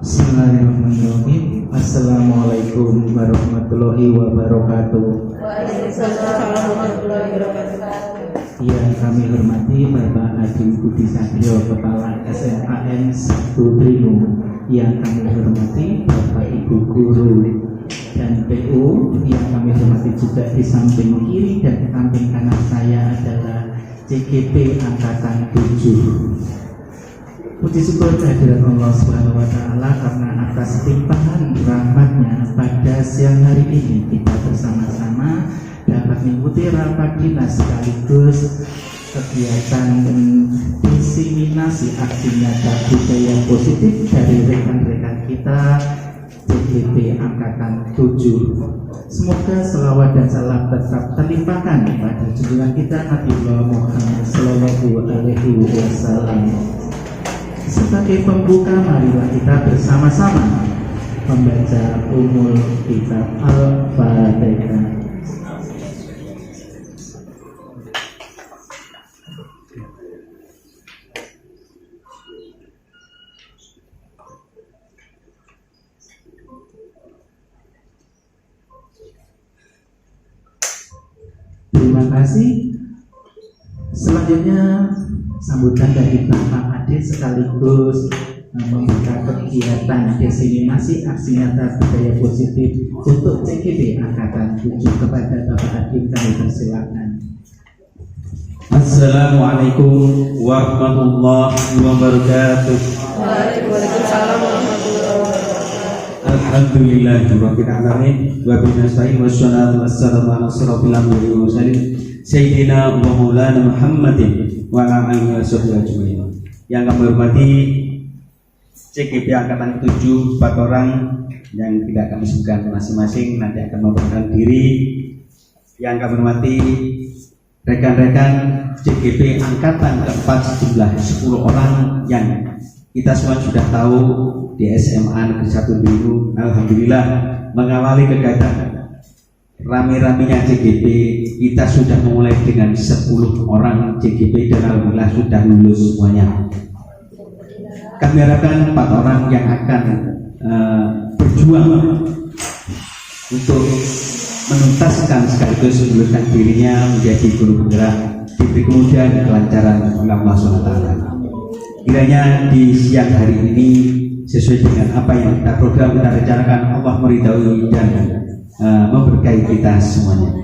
Bismillahirrahmanirrahim. Assalamualaikum warahmatullahi wabarakatuh. Waalaikumsalam warahmatullahi wabarakatuh. Yang kami hormati Bapak Adi Budi Satrio, Kepala SMAN 1 Trimo. Yang kami hormati Bapak Ibu Guru dan PU. Yang kami hormati juga di samping kiri dan samping kanan saya adalah CGP Angkatan 7. Puji syukur kehadirat Allah Subhanahu wa Ta'ala karena atas limpahan rahmatnya pada siang hari ini kita bersama-sama dapat mengikuti rapat dinas sekaligus kegiatan diseminasi aksi nyata budaya positif dari rekan-rekan kita CGP Angkatan 7. Semoga selawat dan salam tetap terlimpahkan pada junjungan kita Nabiullah Muhammad Sallallahu Alaihi Wasallam. Sebagai pembuka, marilah kita bersama-sama membaca umul kitab Al-Fatihah. Terima kasih. Selanjutnya sambutan dari Bapak Adit sekaligus membuka kegiatan diseminasi aksi nyata budaya positif untuk CGP Angkatan 7. Kepada Bapak Adit kami persilakan. Assalamualaikum warahmatullahi wabarakatuh. Waalaikumsalam warahmatullahi wabarakatuh. Alhamdulillahirabbil alamin wa binasta'in wassalatu wassalamu ala asyrofil anbiya'i wal mursalin sayyidina wa maulana Muhammadin wa ala alihi washabbihi ajmain. Yang kami hormati CGP Angkatan 7, 4 orang yang tidak kami sebutkan masing-masing nanti akan memperkenalkan diri. Yang kami hormati rekan-rekan CGP Angkatan keempat sejumlah 10 orang yang kita semua sudah tahu di SMA Negeri 1 Biru. Alhamdulillah mengawali kegiatan rame-ramenya CGP kita sudah memulai dengan 10 orang CGP dan alhamdulillah sudah lulus semuanya. Kami harapkan 4 orang yang akan berjuang untuk menuntaskan sekaligus meluluskan dirinya menjadi guru penggerak, diberi kemudahan dan kelancaran oleh Allah SWT. Kiranya di siang hari ini sesuai dengan apa yang kita program, kita rencanakan, Allah meridhai dan memberkahi kita semuanya.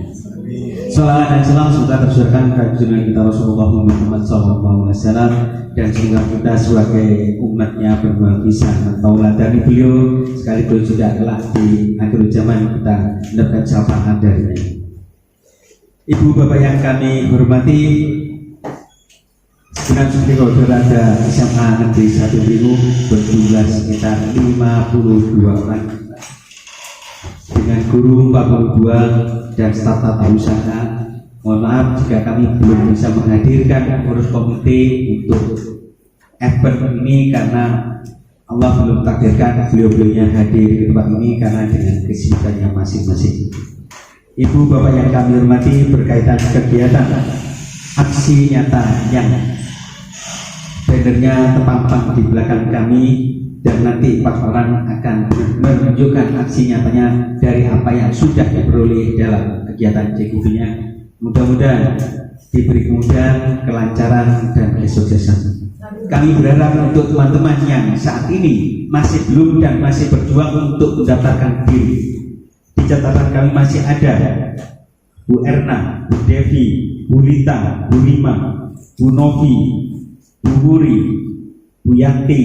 Salawat dan salam semoga tersurahkan kepada junjungan kita Rasulullah Muhammad SAW, dan semoga kita sebagai umatnya benar bisa mentauladani beliau sekaligus juga kelak di akhir zaman kita mendapatkan syafaat darinya. Ibu bapak yang kami hormati, dengan seperti kalau ada SMA Negeri 1 Biru berjumlah sekitar 52 orang dengan guru 42 dan staf tata usaha. Mohon maaf jika kami belum bisa menghadirkan pengurus komite untuk event ini karena Allah belum takdirkan beliau-beliaunya hadir di tempat ini karena dengan kesibukannya masing-masing. Ibu bapak yang kami hormati, berkaitan kegiatan aksi nyata yang bannernya terpampang di belakang kami, dan nanti 4 orang akan menunjukkan aksi nyatanya dari apa yang sudah diperoleh dalam kegiatan CGP-nya. Mudah-mudahan diberi kemudahan, kelancaran, dan kesuksesan. Kami berharap untuk teman-teman yang saat ini masih belum dan masih berjuang untuk mendaftarkan diri, di catatan kami masih ada Bu Erna, Bu Devi, Bu Lita, Bu Lima, Bu Novi, Bu Wuri, Bu Yanti,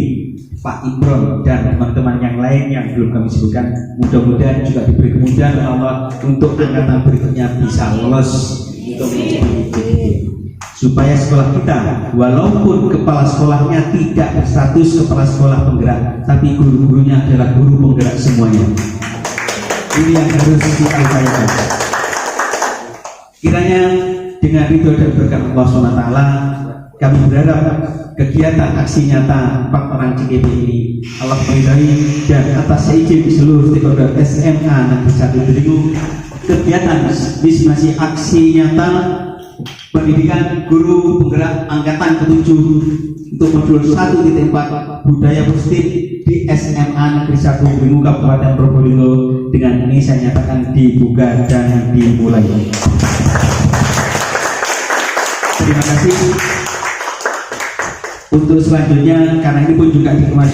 Pak Imron, dan teman-teman yang lain yang belum kami sebutkan. Mudah-mudahan juga diberi kemudahan oleh Allah untuk angkatan berikutnya bisa lolos untuk menjadi supaya sekolah kita walaupun kepala sekolahnya tidak berstatus kepala sekolah penggerak, tapi guru-gurunya adalah guru penggerak semuanya. Ini yang harus kita upayakan. Kiranya dengan ridho dan berkat Allah SWT, kami berharap kegiatan aksi nyata 4 orang CGP ini Allah meridai, dan atas izin seluruh stakeholder SMA Negeri 1 Dringu, kegiatan disimulasi aksi nyata pendidikan guru penggerak angkatan ke-7 untuk modul 1.4 budaya positif di SMA Negeri 1 Dringu Kabupaten Probolinggo dengan ini saya nyatakan dibuka dan dimulai. Terima kasih. Untuk selanjutnya, karena ini pun juga dikemas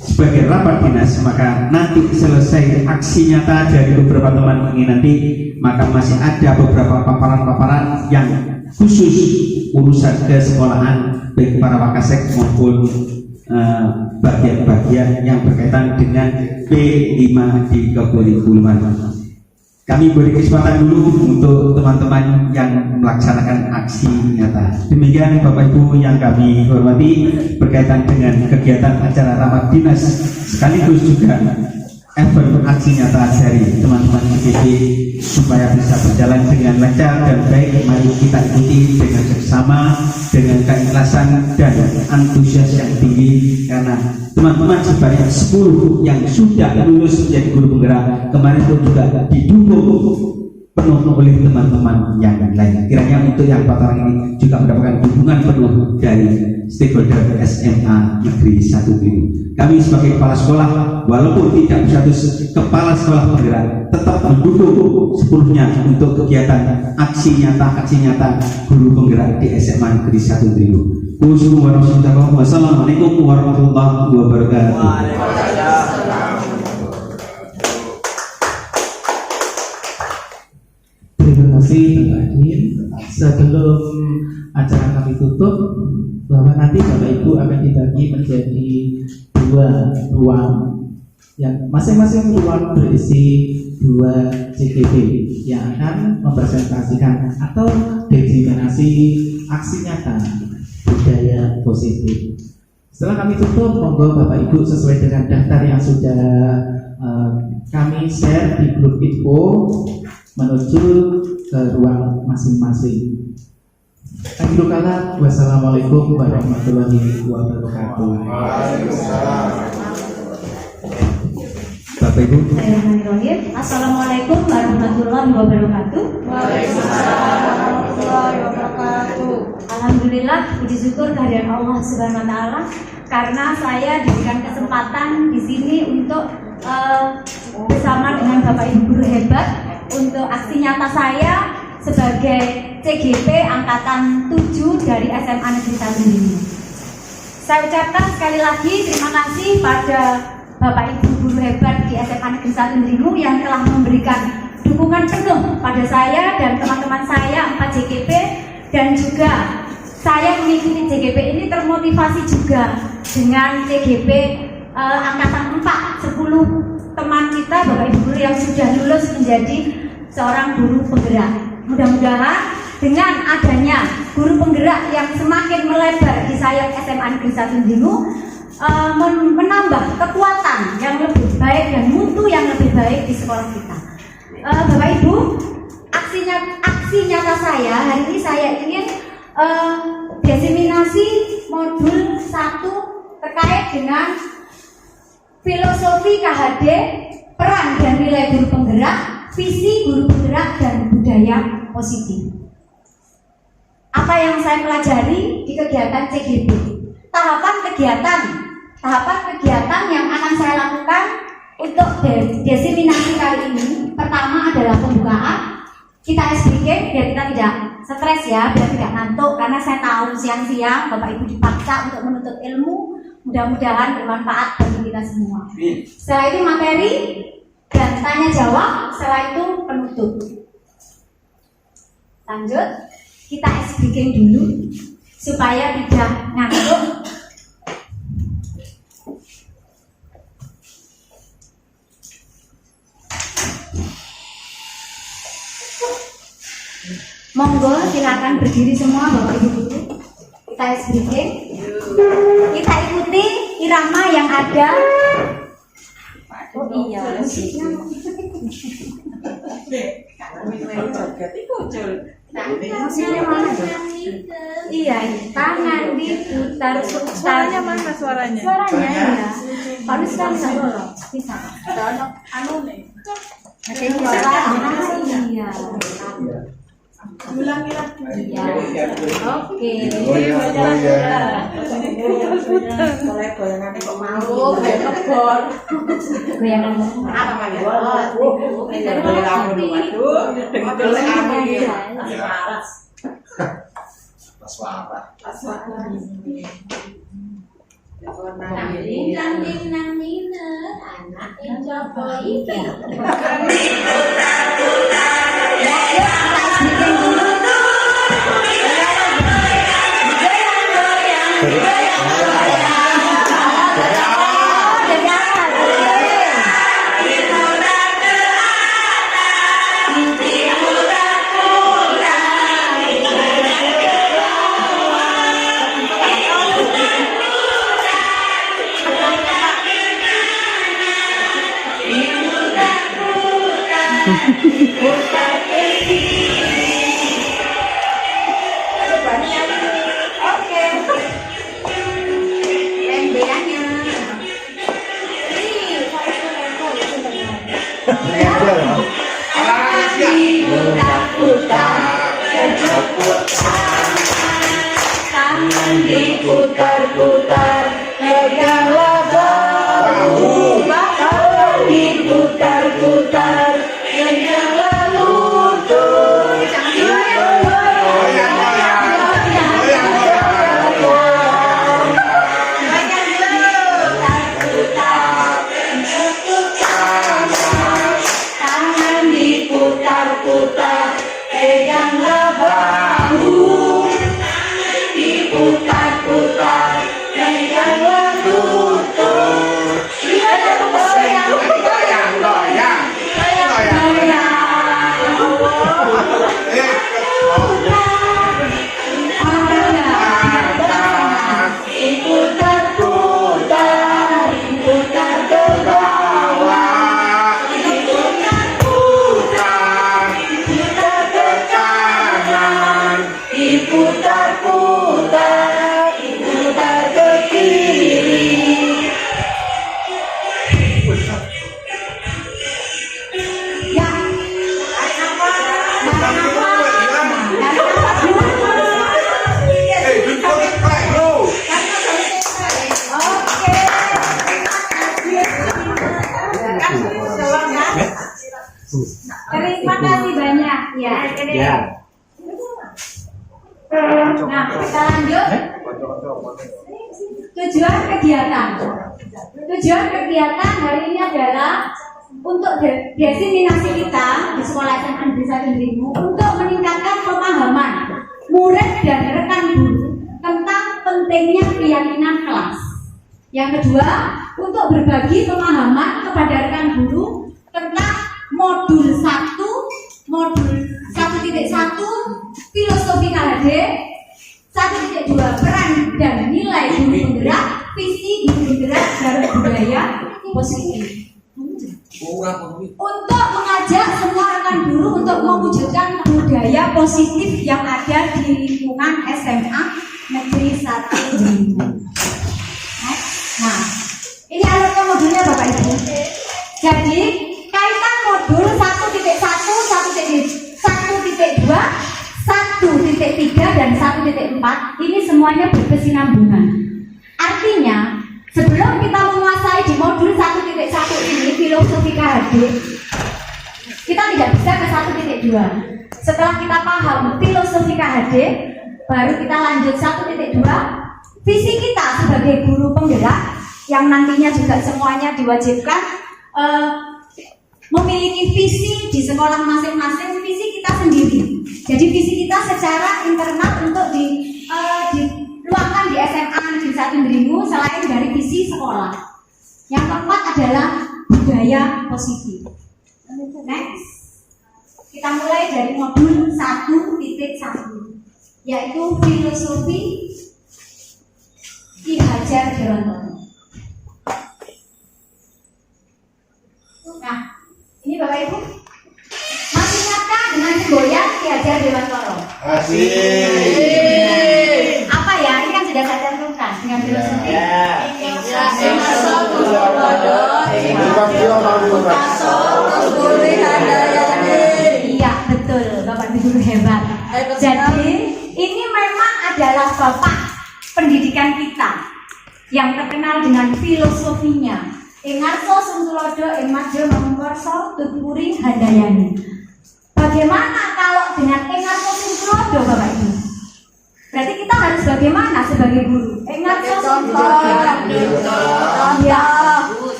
sebagai rapat dinas, maka nanti selesai aksi nyata dari beberapa teman ini nanti, maka masih ada beberapa paparan-paparan yang khusus urusan kesekolahan baik para wakasek maupun bagian-bagian yang berkaitan dengan P5 di kekurikulum. Kami beri kesempatan dulu untuk teman-teman yang melaksanakan aksi nyata. Demikian Bapak Ibu yang kami hormati berkaitan dengan kegiatan acara rapat dinas sekaligus juga event aksi nyata dari teman-teman CGP supaya bisa berjalan dengan lancar dan baik. Mari kita ikuti dengan seksama, dengan keikhlasan dan antusias yang tinggi, karena teman-teman sebanyak 10 yang sudah lulus menjadi guru penggerak kemarin pun juga didukung penuh oleh teman-teman yang lain. Kiranya untuk yang 4 orang ini juga mendapatkan dukungan penuh dari stakeholder SMA Negeri 1 ini. Kami sebagai kepala sekolah walaupun tidak berstatus kepala sekolah penggerak tetap mendukung sepenuhnya untuk kegiatan aksi nyata guru penggerak di SMA Negeri 1 Dringu. Wassalamualaikum warahmatullahi wabarakatuh. Terima kasih Bapak Admin. Sebelum acara kami tutup, bahwa nanti Bapak Ibu akan dibagi menjadi 2 ruang, yang masing-masing ruang berisi 2 CGP yang akan mempresentasikan atau diseminasi aksi nyata budaya positif. Setelah kami tutup, monggo Bapak Ibu sesuai dengan daftar yang sudah kami share di grup info menuju ke ruang masing-masing. Wassalamualaikum warahmatullahi wabarakatuh. Bapak Ibu. Assalamualaikum warahmatullahi wabarakatuh. Alhamdulillah, puji syukur kehadiran Allah Subhanahu wa taala karena saya diberikan kesempatan di sini untuk bersama dengan Bapak Ibu guru hebat untuk aksi nyata saya sebagai CGP angkatan 7 dari SMA Negeri 1 ini. Saya ucapkan sekali lagi terima kasih pada Bapak Ibu guru hebat di SMA Negeri 1 Dringu yang telah memberikan dukungan penuh pada saya dan teman-teman saya 4 JGP, dan juga saya mengikuti JGP ini termotivasi juga dengan JGP angkatan 4 10 teman kita Bapak Ibu guru yang sudah lulus menjadi seorang guru penggerak. Mudah-mudahan dengan adanya guru penggerak yang semakin melebar di sayap SMA Negeri 1 Dringu menambah kekuatan yang lebih baik dan mutu yang lebih baik di sekolah kita. Bapak Ibu, aksi nyata saya hari ini saya ingin diseminasi modul 1 terkait dengan filosofi KHD, peran dan nilai guru penggerak, visi guru penggerak dan budaya positif. Apa yang saya pelajari di kegiatan CGP? Tahapan kegiatan yang akan saya lakukan untuk diseminasi kali ini. Pertama adalah pembukaan. Kita SBK biar kita tidak stres ya, biar tidak ngantuk, karena saya tahu siang-siang Bapak Ibu dipaksa untuk menuntut ilmu. Mudah-mudahan bermanfaat bagi kita semua. Setelah itu materi dan tanya jawab, setelah itu penutup. Lanjut, kita SBK dulu supaya tidak ngantuk. Monggo silakan berdiri semua Bapak Ibu guru. Kita speaking. Kita ikuti irama yang ada. Oh iya, musiknya. Musiknya mana? Iya, tangan diputar. Suaranya mana suaranya? Suaranya ya. Harus kan bisa. Anu nih. Iya. Ulangi lagi. Iya. Oke. Mulai goyangan kok mau kayak kebon. Goyangan Apa lagi? Boleh lagu waduh. Dengan golek anu iki. Suara. Anak yang coba iki. Diputar-putar, peganglah bahu, diputar-putar, peganglah lutut, tangan diputar-putar, peganglah bahu, diputar-putar, peganglah lutut, diputar-putar, diputar ke bawah, diputar-putar, diputar ke kanan, diputar-putar, diputar ke kiri. Ya. Terima kasih banyak. Ya. Nah, kita lanjut. Tujuan kegiatan. Tujuan kegiatan hari ini adalah untuk diseminasi kita di sekolah SMA Negeri 1 Dringu untuk meningkatkan pemahaman murid dan rekan guru tentang pentingnya keyakinan kelas. Yang kedua, untuk berbagi pemahaman kepada rekan guru tentang modul 1 1.1 filosofi KHD, 1.2 peran dan nilai guru penggerak, visi guru penggerak dan budaya positif. Untuk mengajak semua rekan guru untuk mewujudkan budaya positif yang ada di lingkungan SMA Negeri 1 Dringu. Nah, ini alurkan modulnya Bapak Ibu. Jadi kaitan modul 1.1, 1.2, 1.3 dan 1.4 ini semuanya berkesinambungan. Artinya, sebelum kita menguasai di modul 1.1 ini filosofi KHD, kita tidak bisa ke 1.2. Setelah kita paham filosofi KHD, baru kita lanjut 1.2. Visi kita sebagai guru penggerak yang nantinya juga semuanya diwajibkan memiliki visi di sekolah masing-masing, visi kita sendiri. Jadi visi kita secara internal untuk diluangkan di SMA Negeri 1 Dringu selain dari visi sekolah. Yang keempat adalah budaya positif. Next, Kita mulai dari modul 1.1, yaitu filosofi Ki Hajar Dewantara. Nah, ini Bapak Ibu masih ingatkah dengan semboyan Ki Hajar Dewantara? Asik. Apa ya? Ini kan sudah saya cantumkan dengan filosofi. Iya betul, Bapak Ibu guru hebat. Jadi ini memang adalah bapak pendidikan kita yang terkenal dengan filosofinya. Engarso Suntulodo Enmadjo Mangkorso Tutpuri Handayani. Bagaimana kalau dengan Engarso Suntulodo Bapak Ibu? Berarti kita harus bagaimana sebagai guru? Engarso Suntulodo. Ya.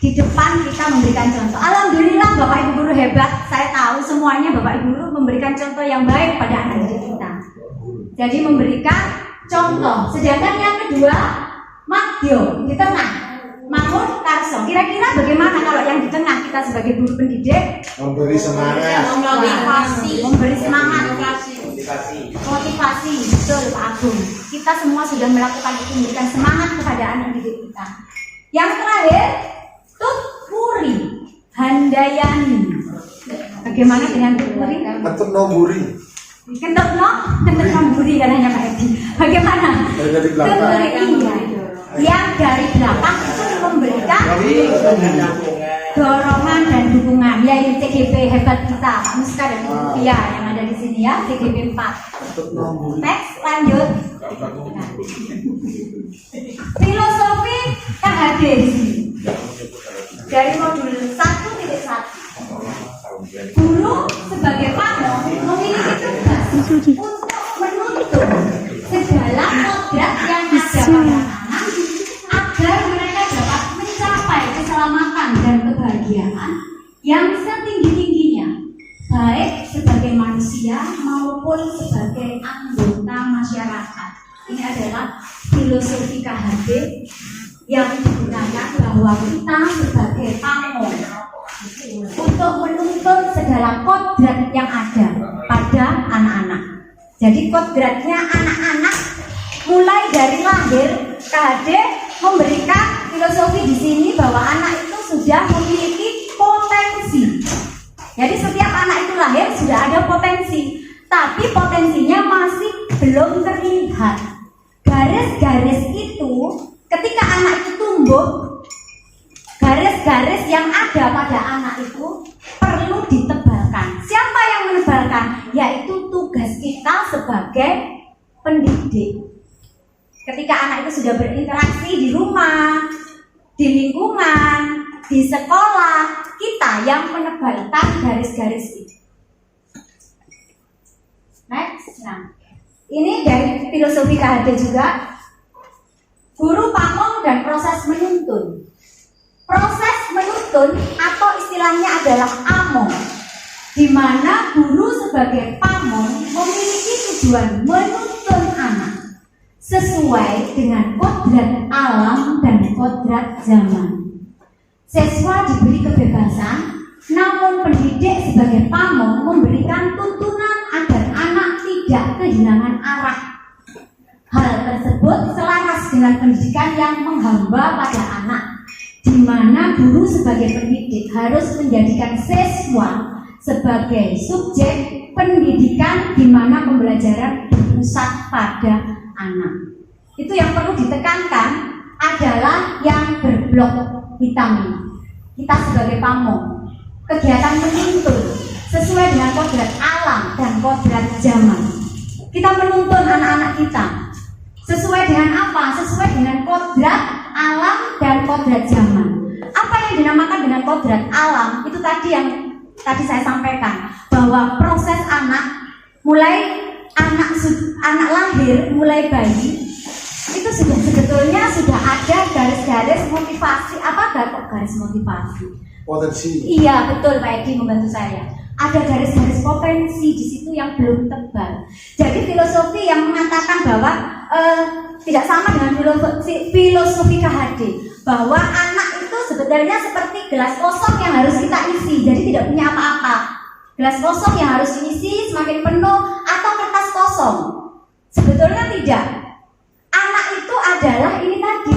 Di depan kita memberikan contoh. Alhamdulillah Bapak Ibu guru hebat. Saya tahu semuanya Bapak Ibu guru memberikan contoh yang baik pada anak didik kita. Jadi memberikan contoh. Sedangkan yang kedua, Madyo di tengah. Makmur Karso. Kira-kira bagaimana kalau yang di tengah kita sebagai guru pendidik? Memberi semangat. Memberi semangat. Motivasi. Betul Pak Agung. Kita semua sudah melakukan itu, memberikan semangat kepada anak didik kita. Yang terakhir, Tutpuri Handayani. Bagaimana dengan Tutpuri? Ketut nomburi. Kentut nomburi kan hanya Pak Edi. Bagaimana? Dari belakang. Tutpuri iya. Yang dari belakang itu memberikan dorongan dan dukungan, yaitu TGP hebat kita Pak Muska dan Bu Pia yang ada di sini ya, TGP 4. Next, lanjut. Nah. Filosofi KHD di sini. Dari modul 1.1. Guru sebagai pamong memiliki tugas untuk menuntun segala kodrat yang ada pada anak agar mereka dapat mencapai keselamatan dan kebahagiaan yang setinggi-tingginya, baik sebagai manusia maupun sebagai anggota masyarakat. Ini adalah filosofi KHD yang digunakan bahwa kita sebagai pamong untuk menuntun segala kodrat yang ada pada anak-anak. Jadi kodratnya anak-anak mulai dari lahir, KHD memberikan filosofi di sini bahwa anak itu sudah memiliki potensi. Jadi setiap anak itu lahir sudah ada potensi, tapi potensinya masih belum terlihat. Garis-garis itu ketika anak itu tumbuh, garis-garis yang ada pada anak itu perlu ditebalkan. Siapa yang menebalkan? Yaitu tugas kita sebagai pendidik. Ketika anak itu sudah berinteraksi di rumah, di lingkungan, di sekolah, kita yang menebalkan garis-garis itu. Next, nah, ini dari filosofi KHD juga. Guru pamong dan proses menuntun. Proses menuntun atau istilahnya adalah among, di mana guru sebagai pamong memiliki tujuan menuntun anak sesuai dengan kodrat alam dan kodrat zaman. Siswa diberi kebebasan, namun pendidik sebagai pamong memberikan tuntunan agar anak tidak kehilangan arah. Hal tersebut selaras dengan pendidikan yang menghamba pada anak, di mana guru sebagai pendidik harus menjadikan siswa sebagai subjek pendidikan, di mana pembelajaran berpusat pada anak. Itu yang perlu ditekankan adalah yang berblok hitam ini. Kita sebagai pamong, kegiatan menuntun sesuai dengan kodrat alam dan kodrat zaman. Kita menuntun anak-anak kita sesuai dengan apa? Sesuai dengan kodrat alam dan kodrat zaman. Apa yang dinamakan dengan kodrat alam? Itu tadi yang tadi saya sampaikan, bahwa proses anak mulai anak lahir, mulai bayi, itu sudah sebetulnya sudah ada garis-garis motivasi. Apa garis motivasi? Potensi. Iya betul, Pak Edi membantu saya. Ada garis-garis potensi di situ yang belum tebal. Jadi filosofi yang mengatakan bahwa tidak sama dengan filosofi KHD, bahwa anak itu sebetulnya seperti gelas kosong yang harus kita isi, jadi tidak punya apa-apa. Gelas kosong yang harus diisi semakin penuh atau kertas kosong? Sebetulnya tidak. Anak itu adalah ini tadi,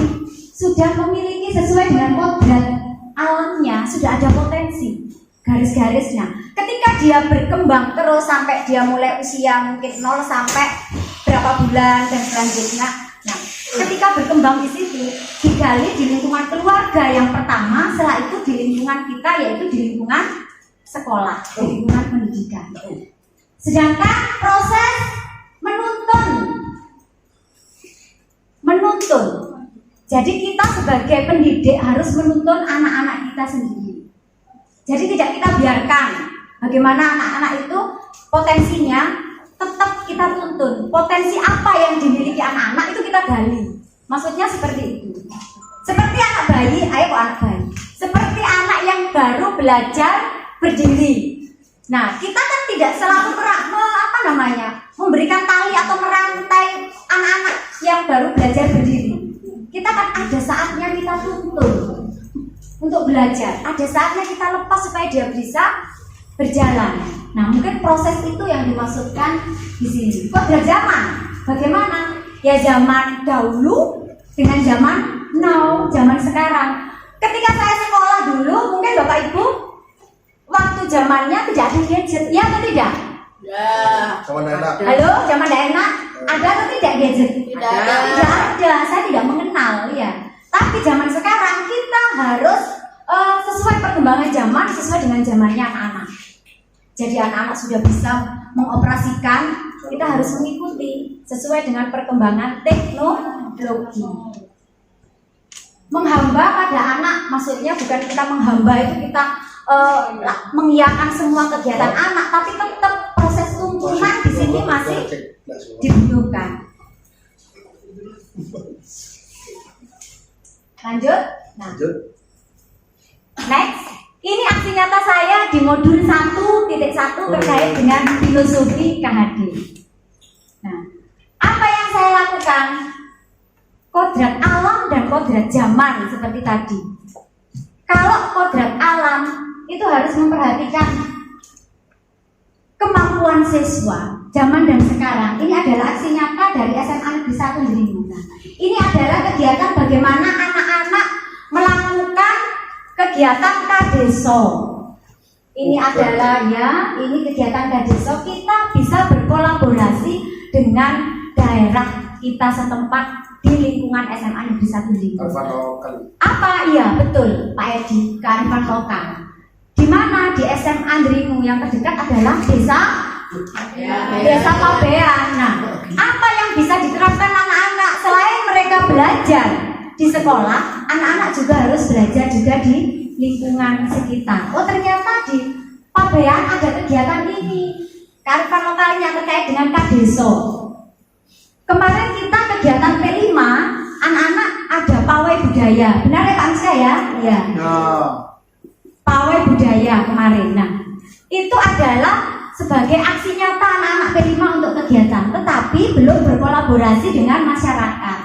sudah memiliki sesuai dengan kodrat alamnya, sudah ada potensi garis-garisnya. Ketika dia berkembang terus sampai dia mulai usia mungkin 0 sampai berapa bulan dan selanjutnya. Nah, ketika berkembang di situ digali di lingkungan keluarga yang pertama, setelah itu di lingkungan kita yaitu di lingkungan sekolah, di lingkungan pendidikan. Sedangkan proses menuntun. Jadi kita sebagai pendidik harus menuntun anak-anak kita sendiri. Jadi tidak kita biarkan bagaimana anak-anak itu potensinya, tetap kita tuntun. Potensi apa yang dimiliki anak-anak itu kita gali. Maksudnya seperti itu. Seperti anak bayi, ayo kok anak bayi. Seperti anak yang baru belajar berdiri. Nah, kita kan tidak selalu memberikan tali atau merantai anak-anak yang baru belajar berdiri. Kita kan ada saatnya kita tuntun untuk belajar. Ada saatnya kita lepas supaya dia bisa berjalan. Nah, mungkin proses itu yang dimaksudkan di sini. Kodrat zaman, bagaimana? Ya zaman dahulu dengan zaman now, zaman sekarang. Ketika saya sekolah dulu, mungkin Bapak Ibu waktu zamannya tidak ada gadget, ya atau tidak? Ya. Sama enak. Halo, zaman enak, ada atau tidak gadget? Tidak ada. Tidak ada, saya tidak mengenal ya. Tapi zaman sekarang kita harus sesuai perkembangan zaman, sesuai dengan zamannya anak-anak. Jadi anak-anak sudah bisa mengoperasikan, kita harus mengikuti sesuai dengan perkembangan teknologi. Menghamba pada anak, maksudnya bukan kita menghamba itu kita mengiyakan semua kegiatan anak, tapi tetap proses tuntunan di sini masih dibutuhkan. Lanjut. Nah, next. Ini aksi nyata saya di modul 1.1 terkait dengan filosofi KHD. Nah, apa yang saya lakukan? Kodrat alam dan kodrat zaman seperti tadi. Kalau kodrat alam itu harus memperhatikan kemampuan siswa zaman dan sekarang. Ini adalah aksi nyata dari SMA Negeri 1 Dringu. Ini adalah kegiatan bagaimana anak-anak melakukan kegiatan Kadeso. Ini adalah ini kegiatan Kadeso, kita bisa berkolaborasi dengan daerah kita setempat di lingkungan SMA Negeri 1 Dringu. Apa? Iya, betul Pak Edi, kearifan lokal. Di mana di SMA Dringu yang terdekat adalah desa Pabean. Nah, apa yang bisa diterapkan anak-anak selain mereka belajar di sekolah, anak-anak juga harus belajar juga di lingkungan sekitar. Oh, ternyata di Pabean ada kegiatan ini, kearifan lokalnya terkait dengan Kadeso. Kemarin kita kegiatan P5, anak-anak ada pawai budaya. Benar ya Pak Miska ya? Iya. Pawai budaya kemarin. Nah, itu adalah sebagai aksi nyata anak-anak P5 untuk kegiatan, tetapi belum berkolaborasi dengan masyarakat.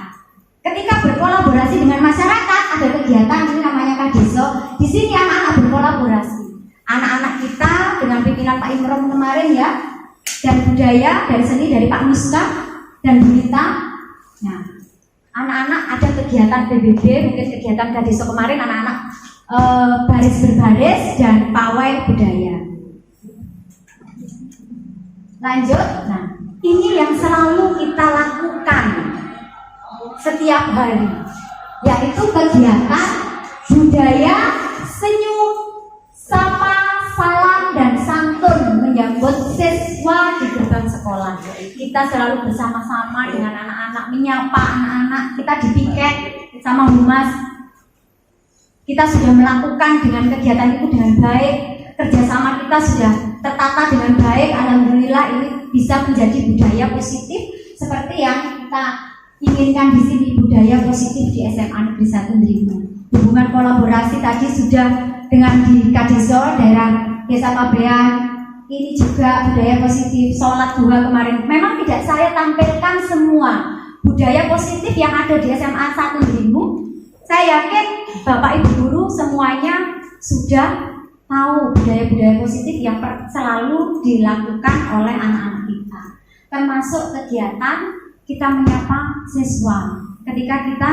Ketika berkolaborasi dengan masyarakat, ada kegiatan ini namanya Kadeso. Di sini anak-anak berkolaborasi. Anak-anak kita dengan pimpinan Pak Imron kemarin ya, dan budaya dari seni dari Pak Muska dan Bu Rita. Nah, anak-anak ada kegiatan PBB, mungkin kegiatan Kadeso kemarin anak-anak baris berbaris dan pawai budaya. Lanjut. Nah, ini yang selalu kita lakukan setiap hari, yaitu kegiatan budaya senyum, sapa, salam dan santun menyambut siswa di gerbang sekolah. Kita selalu bersama-sama dengan anak-anak, menyapa anak-anak. Kita di piket sama humas. Kita sudah melakukan dengan kegiatan itu dengan baik. Kerjasama kita sudah tertata dengan baik. Alhamdulillah ini bisa menjadi budaya positif seperti yang kita inginkan di sini, budaya positif di SMA Negeri 1 Dringu. Hubungan kolaborasi tadi sudah dengan di Kadeso daerah Desa Pabean. Ini juga budaya positif, sholat duha kemarin. Memang tidak saya tampilkan semua budaya positif yang ada di SMA 1 Dringu. Saya yakin Bapak Ibu guru semuanya sudah tahu budaya-budaya positif yang selalu dilakukan oleh anak-anak kita. Termasuk kegiatan kita menyapa siswa. Ketika kita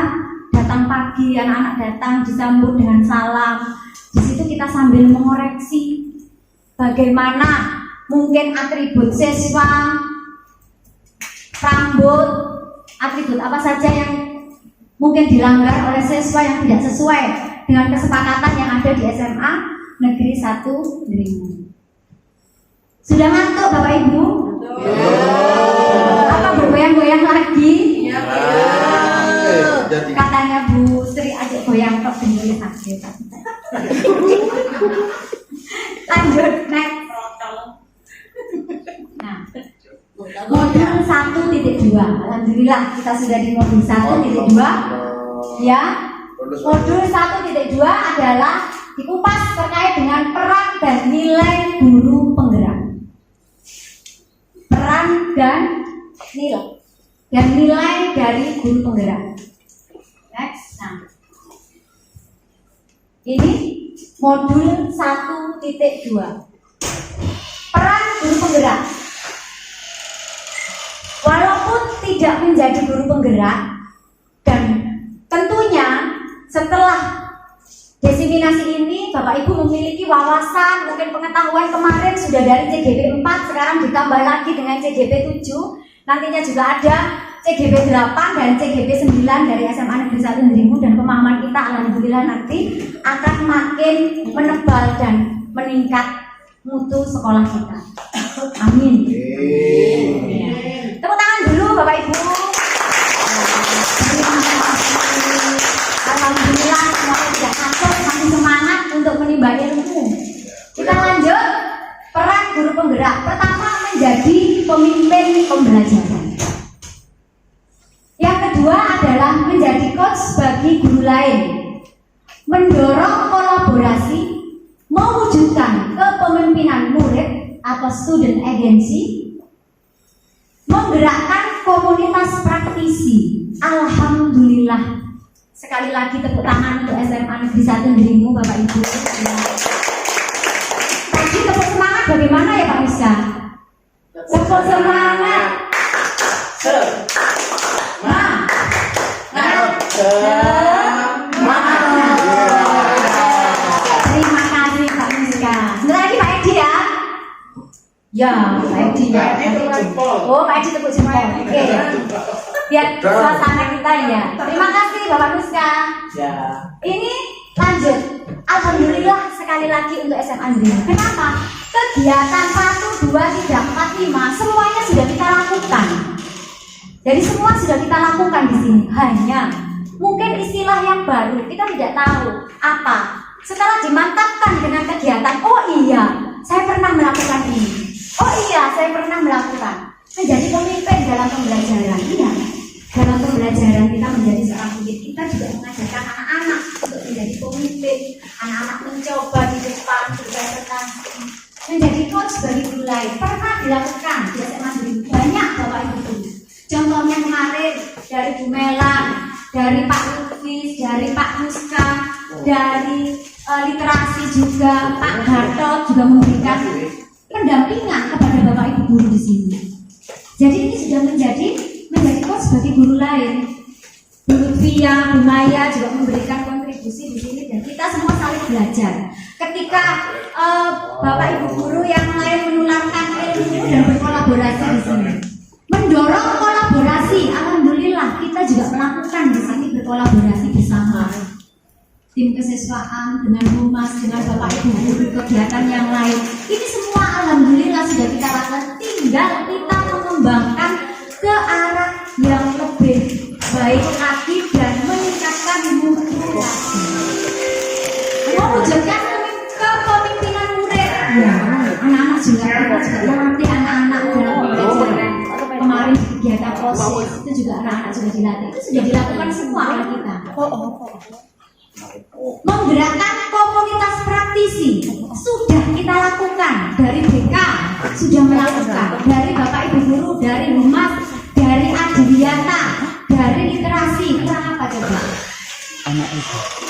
datang pagi, anak-anak datang disambut dengan salam. Di situ kita sambil mengoreksi bagaimana mungkin atribut siswa, rambut, atribut apa saja yang mungkin dilanggar oleh siswa yang tidak sesuai dengan kesepakatan yang ada di SMA Negeri 1 Dringu. Sudah ngantuk Bapak Ibu? Apa bergoyang-goyang lagi? Katanya Bu Sri ajak goyang kok dengerin sakit. Lanjut next. Nah, modul 1.2. Alhamdulillah kita sudah di modul 1.2. Ya. Modul 1.2 adalah dikupas terkait dengan peran dan nilai guru penggerak. Peran dan nilai dari guru penggerak. Next. Nah, ini modul 1.2. Peran guru penggerak. Walaupun tidak menjadi guru penggerak, dan tentunya setelah diseminasi ini Bapak Ibu memiliki wawasan, mungkin pengetahuan kemarin sudah dari CGP 4, sekarang ditambah lagi dengan CGP 7, nantinya juga ada CGP 8 dan CGP 9 dari SMA Negeri 1 Dringu, dan pemahaman kita alhamdulillah nanti akan makin menebal dan meningkat mutu sekolah kita. Amin. Tepuk tangan dulu Bapak Ibu. Terima kasih. Alhamdulillah semuanya sudah masuk, makin semangat untuk menimba ilmu. Kita lanjut. Peran guru penggerak. Pertama, menjadi pemimpin pembelajaran. Yang kedua adalah menjadi coach bagi guru lain. Mendorong kolaborasi, mewujudkan kepemimpinan murid atau student agency, menggerakkan komunitas praktisi. Alhamdulillah. Sekali lagi tepuk tangan untuk SMA Negeri 1 Dringu Bapak Ibu. Tadi tepuk semangat bagaimana ya Pak Miska? Tepuk semangat. Terima kasih Pak Miska. Sebentar lagi Pak Edi ya. Ya, Pak Edi ya. Oh, Pak Edi tepuk jempol. Oke. Biar suasana kita ya. Terima kasih Bapak Miska. Ya. Ini lanjut. Alhamdulillah sekali lagi untuk SMA Dringu. Kenapa? Kegiatan 1, 2, 3, 4, 5 semuanya sudah kita lakukan. Jadi semua sudah kita lakukan di sini. Hanya mungkin istilah yang baru kita tidak tahu apa. Setelah dimantapkan dengan kegiatan, oh iya, saya pernah melakukan ini. Oh iya, saya pernah melakukan. Menjadi pemimpin dalam pembelajaran. Iya. Dalam pembelajaran kita menjadi seorang pemimpin, kita juga mengajarkan anak-anak untuk menjadi pemimpin. Anak-anak mencoba di depan berpresentasi, menjadi coach bagi guru lain. Pernah dilakukan di SMA Dringu. Banyak Bapak Ibu guru. Contohnya kemarin dari Bu Melan, dari Pak Lutfis, dari Pak Muska, dari literasi juga Pak Gatot juga memberikan pendampingan kepada Bapak Ibu guru di sini. Jadi ini sudah menjadi coach bagi guru lain. Bu Lutfia, Bu Maya juga memberikan kontribusi di sini dan kita semua saling belajar. Ketika Bapak Ibu guru yang lain menularkan ilmu dan berkolaborasi di sini, mendorong kolaborasi. Alhamdulillah kita juga melakukan di sini berkolaborasi bersama tim kesiswaan dengan humas, dengan Bapak Ibu guru, kegiatan yang lain. Ini semua alhamdulillah sudah kita lakukan. Tinggal kita mengembangkan ke arah yang lebih baik lagi dan meningkatkan mutu lagi. Mewujudkan kepemimpinan murid. Ya, anak-anak juga melatih anak-anak dalam pembelajaran. Kemarin kegiatan proses itu juga anak-anak sudah dilatih. Itu sudah dilakukan semua oleh kita. Menggerakkan komunitas praktisi sudah kita lakukan. Dari BK sudah melakukan, dari Bapak Ibu guru, dari humas, dari Adiwiyata, dari literasi. Kurang apa coba?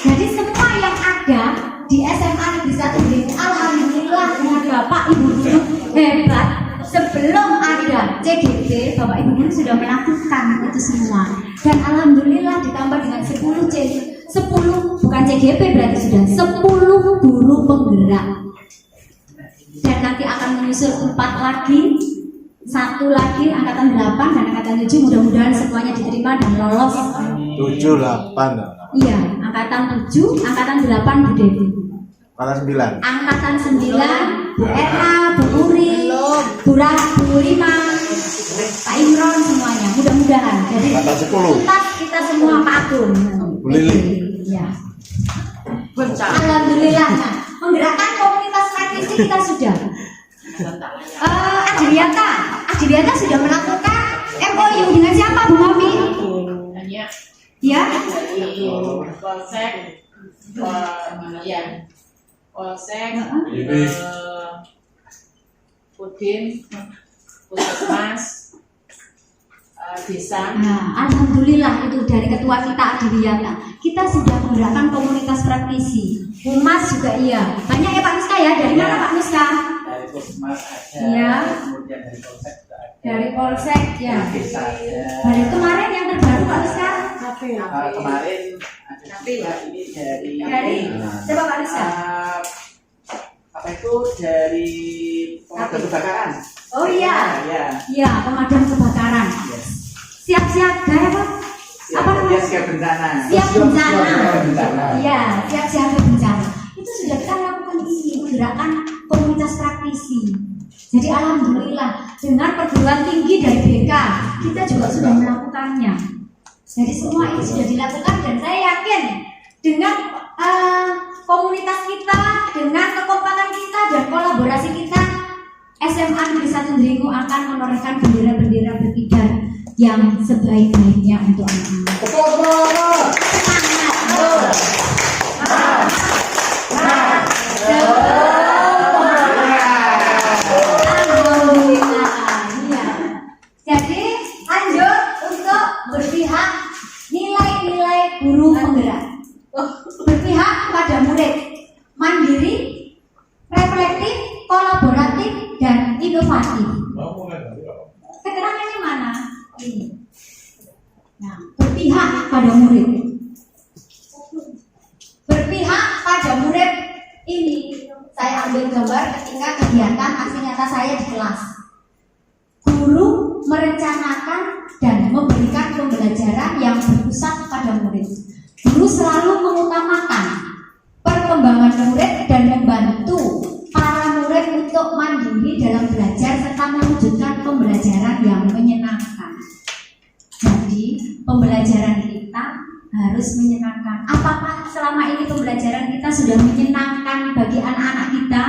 Jadi semua yang ada di SMA Negeri 1 Dringu, alhamdulillah dengan Bapak Ibu guru hebat. Sebelum ada CGP, Bapak Ibu guru sudah melakukan itu semua. Dan alhamdulillah ditambah dengan 10 bukan CGP berarti sudah 10 guru penggerak. Dan nanti akan menyusul 4 lagi, 1 lagi angkatan 8 dan angkatan 7, mudah-mudahan semuanya diterima dan lolos. 7, 8. Iya, angkatan 7, angkatan 8 Bu Devi. Angkatan 9. Angkatan 9 Bu Erna, Bu Uri, Bu Rima, Pak Imron semuanya, mudah-mudahan. Jadi Angkatan 10. tuntas kita semua Pak Agung. Bu Lili. Ya. Alhamdulillah. Nah, menggerakkan komunitas praktisi kita sudah. Adiliata sudah melakukan MOU dengan siapa Bu Mami? Ya. Polsek, Polsek, Pudin, Puskesmas, desa. Nah, alhamdulillah itu dari ketua kita Adiliata. Kita sudah menggerakkan komunitas praktisi. Humas juga iya. Banyak ya Pak Nuska ya. Dari mana Pak Nuska? Dari Puskesmas ada, Iya. kemudian dari Polsek juga ada. Dari Polsek ya. Desa ada. Dari kemarin yang terbaru Pak Nuska? Kemarin ada juga ini Dari coba Pak Nuska. Apa itu dari pemadam kebakaran? Oh iya. Ya. Iya, pemadam kebakaran. Siap siaga ya Pak? Apa namanya? Siap bencana. Siap bencana. Siap bencana. Iya, siap siaga bencana. Itu sudah kita lakukan ini, menggerakkan komunitas praktisi. Jadi alhamdulillah dengan perguruan tinggi dari BK kita juga sudah melakukannya. Jadi semua ini sudah dilakukan dan saya yakin dengan komunitas kita, dengan kekompakan kita dan kolaborasi kita, SMA Negeri 1 Dringu akan menorehkan bendera-bendera berkibar yang sebaik-baiknya untuk anak-anak. Alhamdulillah. Iya. Jadi lanjut untuk berpihak nilai-nilai guru penggerak. Berpihak pada murid, mandiri, reflektif, kolaboratif, dan inovatif. Keterangannya mana? Ini. Nah, berpihak pada murid. Berpihak pada murid ini saya ambil gambar ketika kegiatan aksi nyata saya di kelas. Guru merencanakan dan memberikan pembelajaran yang berpusat pada murid. Guru selalu mengutamakan perkembangan murid dan membantu para murid untuk mandiri dalam belajar serta mewujudkan pembelajaran yang menyenangkan. Jadi pembelajaran kita harus menyenangkan. Apakah selama ini pembelajaran kita sudah menyenangkan bagi anak-anak kita?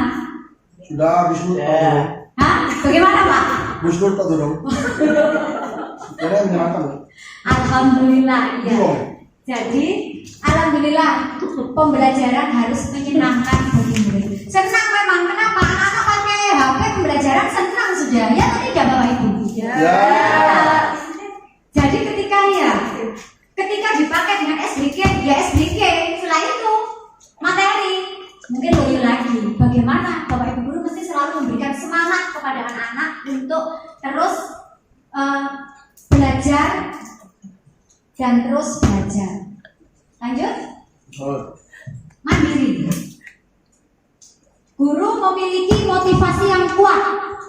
Sudah habis dulu. Hah? Bagaimana Pak? Habis dulu Pak dong. Jadi menyenangkan. Alhamdulillah ya. Iya. Jadi alhamdulillah pembelajaran harus menyenangkan bagi murid. Senang memang, kenapa? Anak-anak pakai HP pembelajaran senang sudah. Ya tidak Bapak Ibu? Ya. Jadi ketika dipakai dengan SDK, ya SDK. Setelah itu materi mungkin loyo lagi. Bagaimana Bapak Ibu guru mesti selalu memberikan semangat kepada anak-anak untuk terus belajar dan terus belajar. Lanjut. Mandiri. Guru memiliki motivasi yang kuat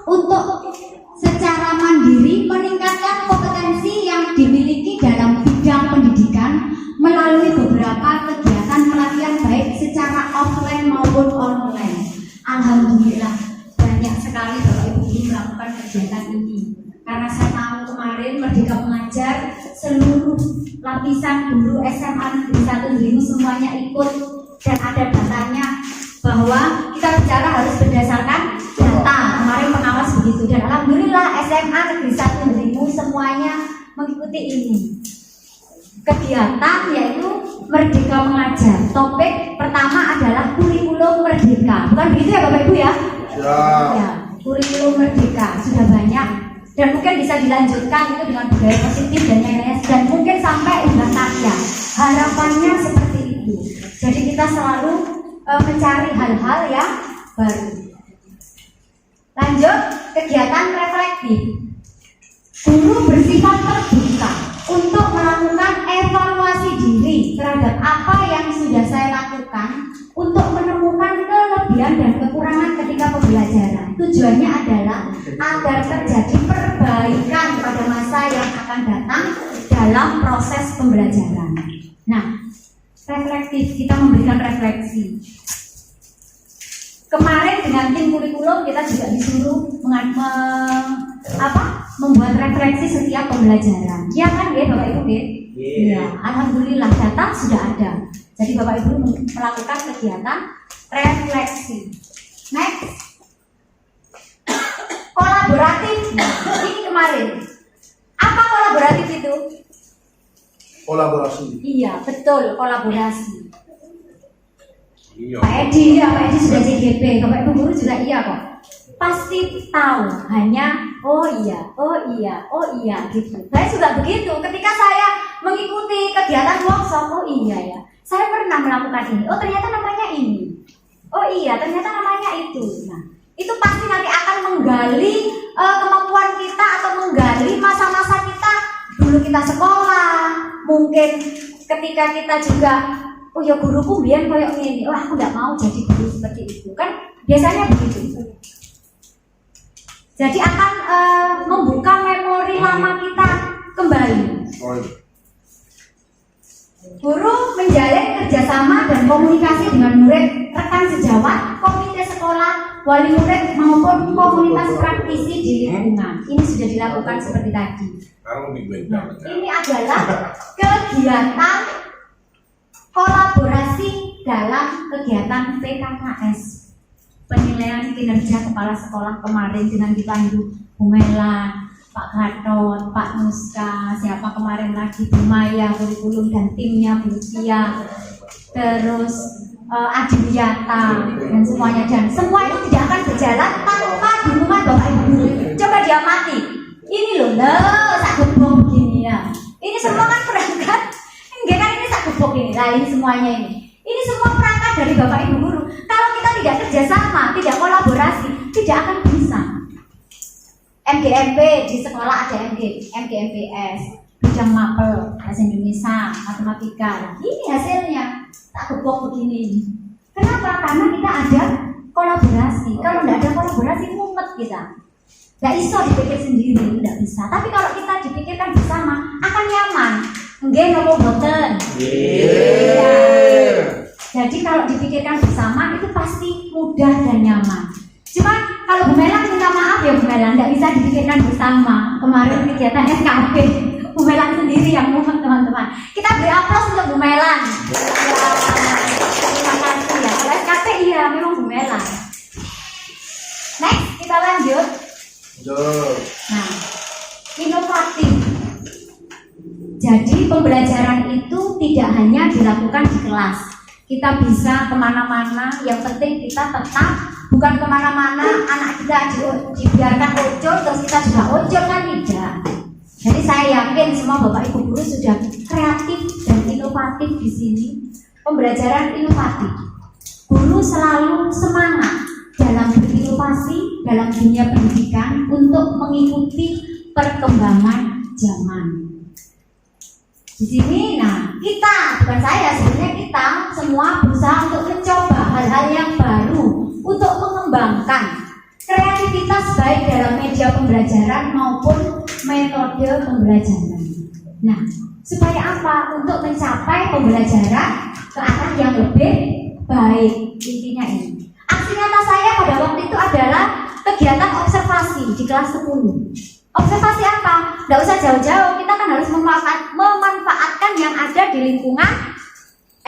untuk secara mandiri meningkatkan kompetensi yang dimiliki dalam bidang pendidikan melalui beberapa kegiatan pelatihan baik secara offline maupun online. Alhamdulillah banyak sekali Bapak Ibu guru melakukan kegiatan ini. Karena saya tahu kemarin Merdeka Mengajar seluruh lapisan guru SMA Negeri 1 Dringu semuanya ikut dan ada datanya bahwa kita bicara harus berdasarkan data. Kemarin pengawas begitu dan alhamdulillah SMA Negeri 1 Dringu semuanya mengikuti ini. Kegiatan yaitu Merdeka Mengajar. Topik pertama adalah kurikulum merdeka. Bukan begitu ya Bapak Ibu ya? Ya, kurikulum merdeka sudah banyak dan mungkin bisa dilanjutkan itu dengan budaya positif dan lain-lain dan mungkin sampai udah karya. Harapannya seperti itu. Jadi kita selalu mencari hal-hal yang baru. Lanjut, kegiatan reflektif. Guru bersifat terbuka untuk melakukan evaluasi diri terhadap apa yang sudah saya lakukan untuk menemukan kelebihan dan kekurangan ketika pembelajaran. Tujuannya adalah agar terjadi perbaikan pada masa yang akan datang dalam proses pembelajaran. Nah, reflektif, kita memberikan refleksi. Kemarin dengan tim kurikulum kita juga disuruh membuat refleksi setiap pembelajaran. Ya kan, ya Bapak Ibu? Ya, alhamdulillah data sudah ada. Jadi Bapak Ibu melakukan kegiatan refleksi. Next, kolaboratif. Nah, ini kemarin. Apa kolaboratif itu? Kolaborasi. Iya, betul, kolaborasi. Iya. Pak Edi, ya Pak Edi sudah CGP, Bapak Ibu guru juga iya kok. Pasti tahu, hanya oh iya gitu. Saya juga begitu. Ketika saya mengikuti kegiatan workshop, oh iya ya, saya pernah melakukan ini. Oh ternyata namanya ini. Oh iya, ternyata namanya itu. Nah, itu pasti nanti akan menggali kemampuan kita atau menggali masa-masa kita dulu kita sekolah. Mungkin ketika kita juga oh ya guruku biar koyok ini, oh aku nggak mau jadi guru seperti itu kan, biasanya begitu. Jadi akan membuka memori lama kita kembali. Guru menjalin kerjasama dan komunikasi dengan murid, rekan sejawat, komite sekolah, wali murid maupun komunitas praktisi di lingkungan. Ini sudah dilakukan seperti tadi. Nah, ini adalah kegiatan kolaborasi dalam kegiatan PKKS, penilaian kinerja kepala sekolah kemarin dengan dipandu Bu Melan, Pak Gatot, Pak Nuska, siapa kemarin lagi Bu Maya, kurikulum dan timnya Bu Tia, terus Adi Wiyata dan semuanya, dan semua itu tidak akan berjalan tanpa dukungan Bapak Ibu guru. Coba diamati, ini loh sakit bom begini ya, ini semua kan berangkat. Enggak kan ini tak gubuk ini, nah ini semuanya ini. Ini semua perangkat dari Bapak Ibu guru. Kalau kita tidak kerjasama, tidak kolaborasi, tidak akan bisa. MGMP di sekolah ada MGMPS, bidang mapel, bahasa Indonesia, matematika. Nah, ini hasilnya tak gubuk begini. Kenapa? Karena kita ada kolaborasi. Kalau tidak ada kolaborasi, mumet kita. Tidak bisa dipikir sendiri, tidak bisa. Tapi kalau kita dipikirkan bersama, akan nyaman. Nggih nopo boten? Jadi kalau dipikirkan bersama itu pasti mudah dan nyaman. Cuma kalau Bu Melan minta maaf ya Bu Melan, tidak bisa dipikirkan bersama. Kemarin kegiatan SKP, Bu Melan sendiri yang mumet teman-teman. Kita beri aplaus untuk Bu Melan. Terima kasih ya. Kalau SKP iya memang Bu Melan. Next kita lanjut. Nah, inovatif. Jadi pembelajaran itu tidak hanya dilakukan di kelas. Kita bisa kemana-mana, yang penting kita tetap bukan kemana-mana, anak kita dibiarkan ojol, terus kita juga ojol kan tidak. Jadi saya yakin semua Bapak Ibu guru sudah kreatif dan inovatif di sini. Pembelajaran inovatif. Guru selalu semangat dalam berinovasi dalam dunia pendidikan untuk mengikuti perkembangan zaman. Di sini, nah kita, bukan saya, sebenarnya kita semua berusaha untuk mencoba hal-hal yang baru untuk mengembangkan kreativitas baik dalam media pembelajaran maupun metode pembelajaran. Nah, supaya apa? Untuk mencapai pembelajaran ke arah yang lebih baik. Intinya ini. Aksi nyata saya pada waktu itu adalah kegiatan observasi di kelas 10. Observasi apa? Tidak usah jauh-jauh, kita kan harus memanfaatkan yang ada di lingkungan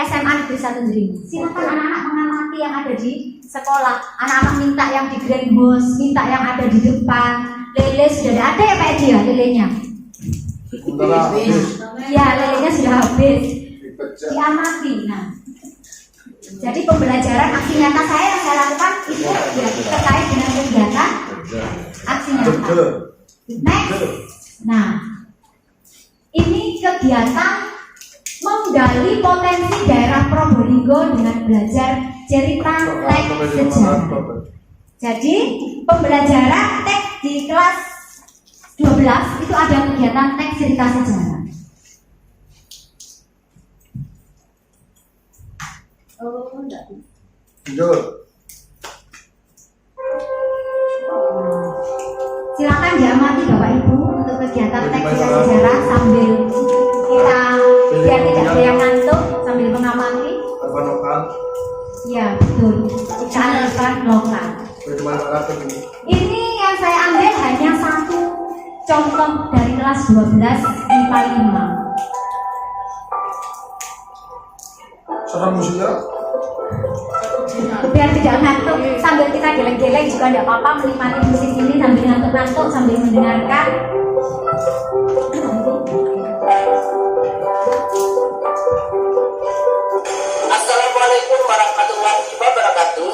SMA Negeri 1 Dringu. Silakan anak-anak mengamati yang ada di sekolah. Anak-anak minta yang di greenhouse, minta yang ada di depan. Lele sudah ada ya Pak Edi ya lelenya? Ya lelenya sudah habis. Diamati. Nah, jadi pembelajaran aksi nyata saya yang saya lakukan itu ya terkait dengan kegiatan aksi nyata. Next, nah ini kegiatan menggali potensi daerah Probolinggo. Probolinggo dengan belajar cerita teks sejarah. Jadi pembelajaran teks di kelas 12 itu ada kegiatan teks cerita sejarah. Oh, enggak. Lanjut. Silakan diamati Bapak Ibu untuk kegiatan teks cerita sejarah sambil kita biar tidak ada yang ngantuk sambil mengamati. Apa lokal? Ya betul. Kita alihkan lokal. Bagaimana lokal ini? Ini yang saya ambil hanya satu contoh dari kelas 12 IPA 5. Suara musiknya? Biar tidak ngantuk sambil kita geleng-geleng juga tidak apa-apa, menikmati musik ini sambil ngantuk-ngantuk sambil mendengarkan. Assalamualaikum warahmatullahi wabarakatuh.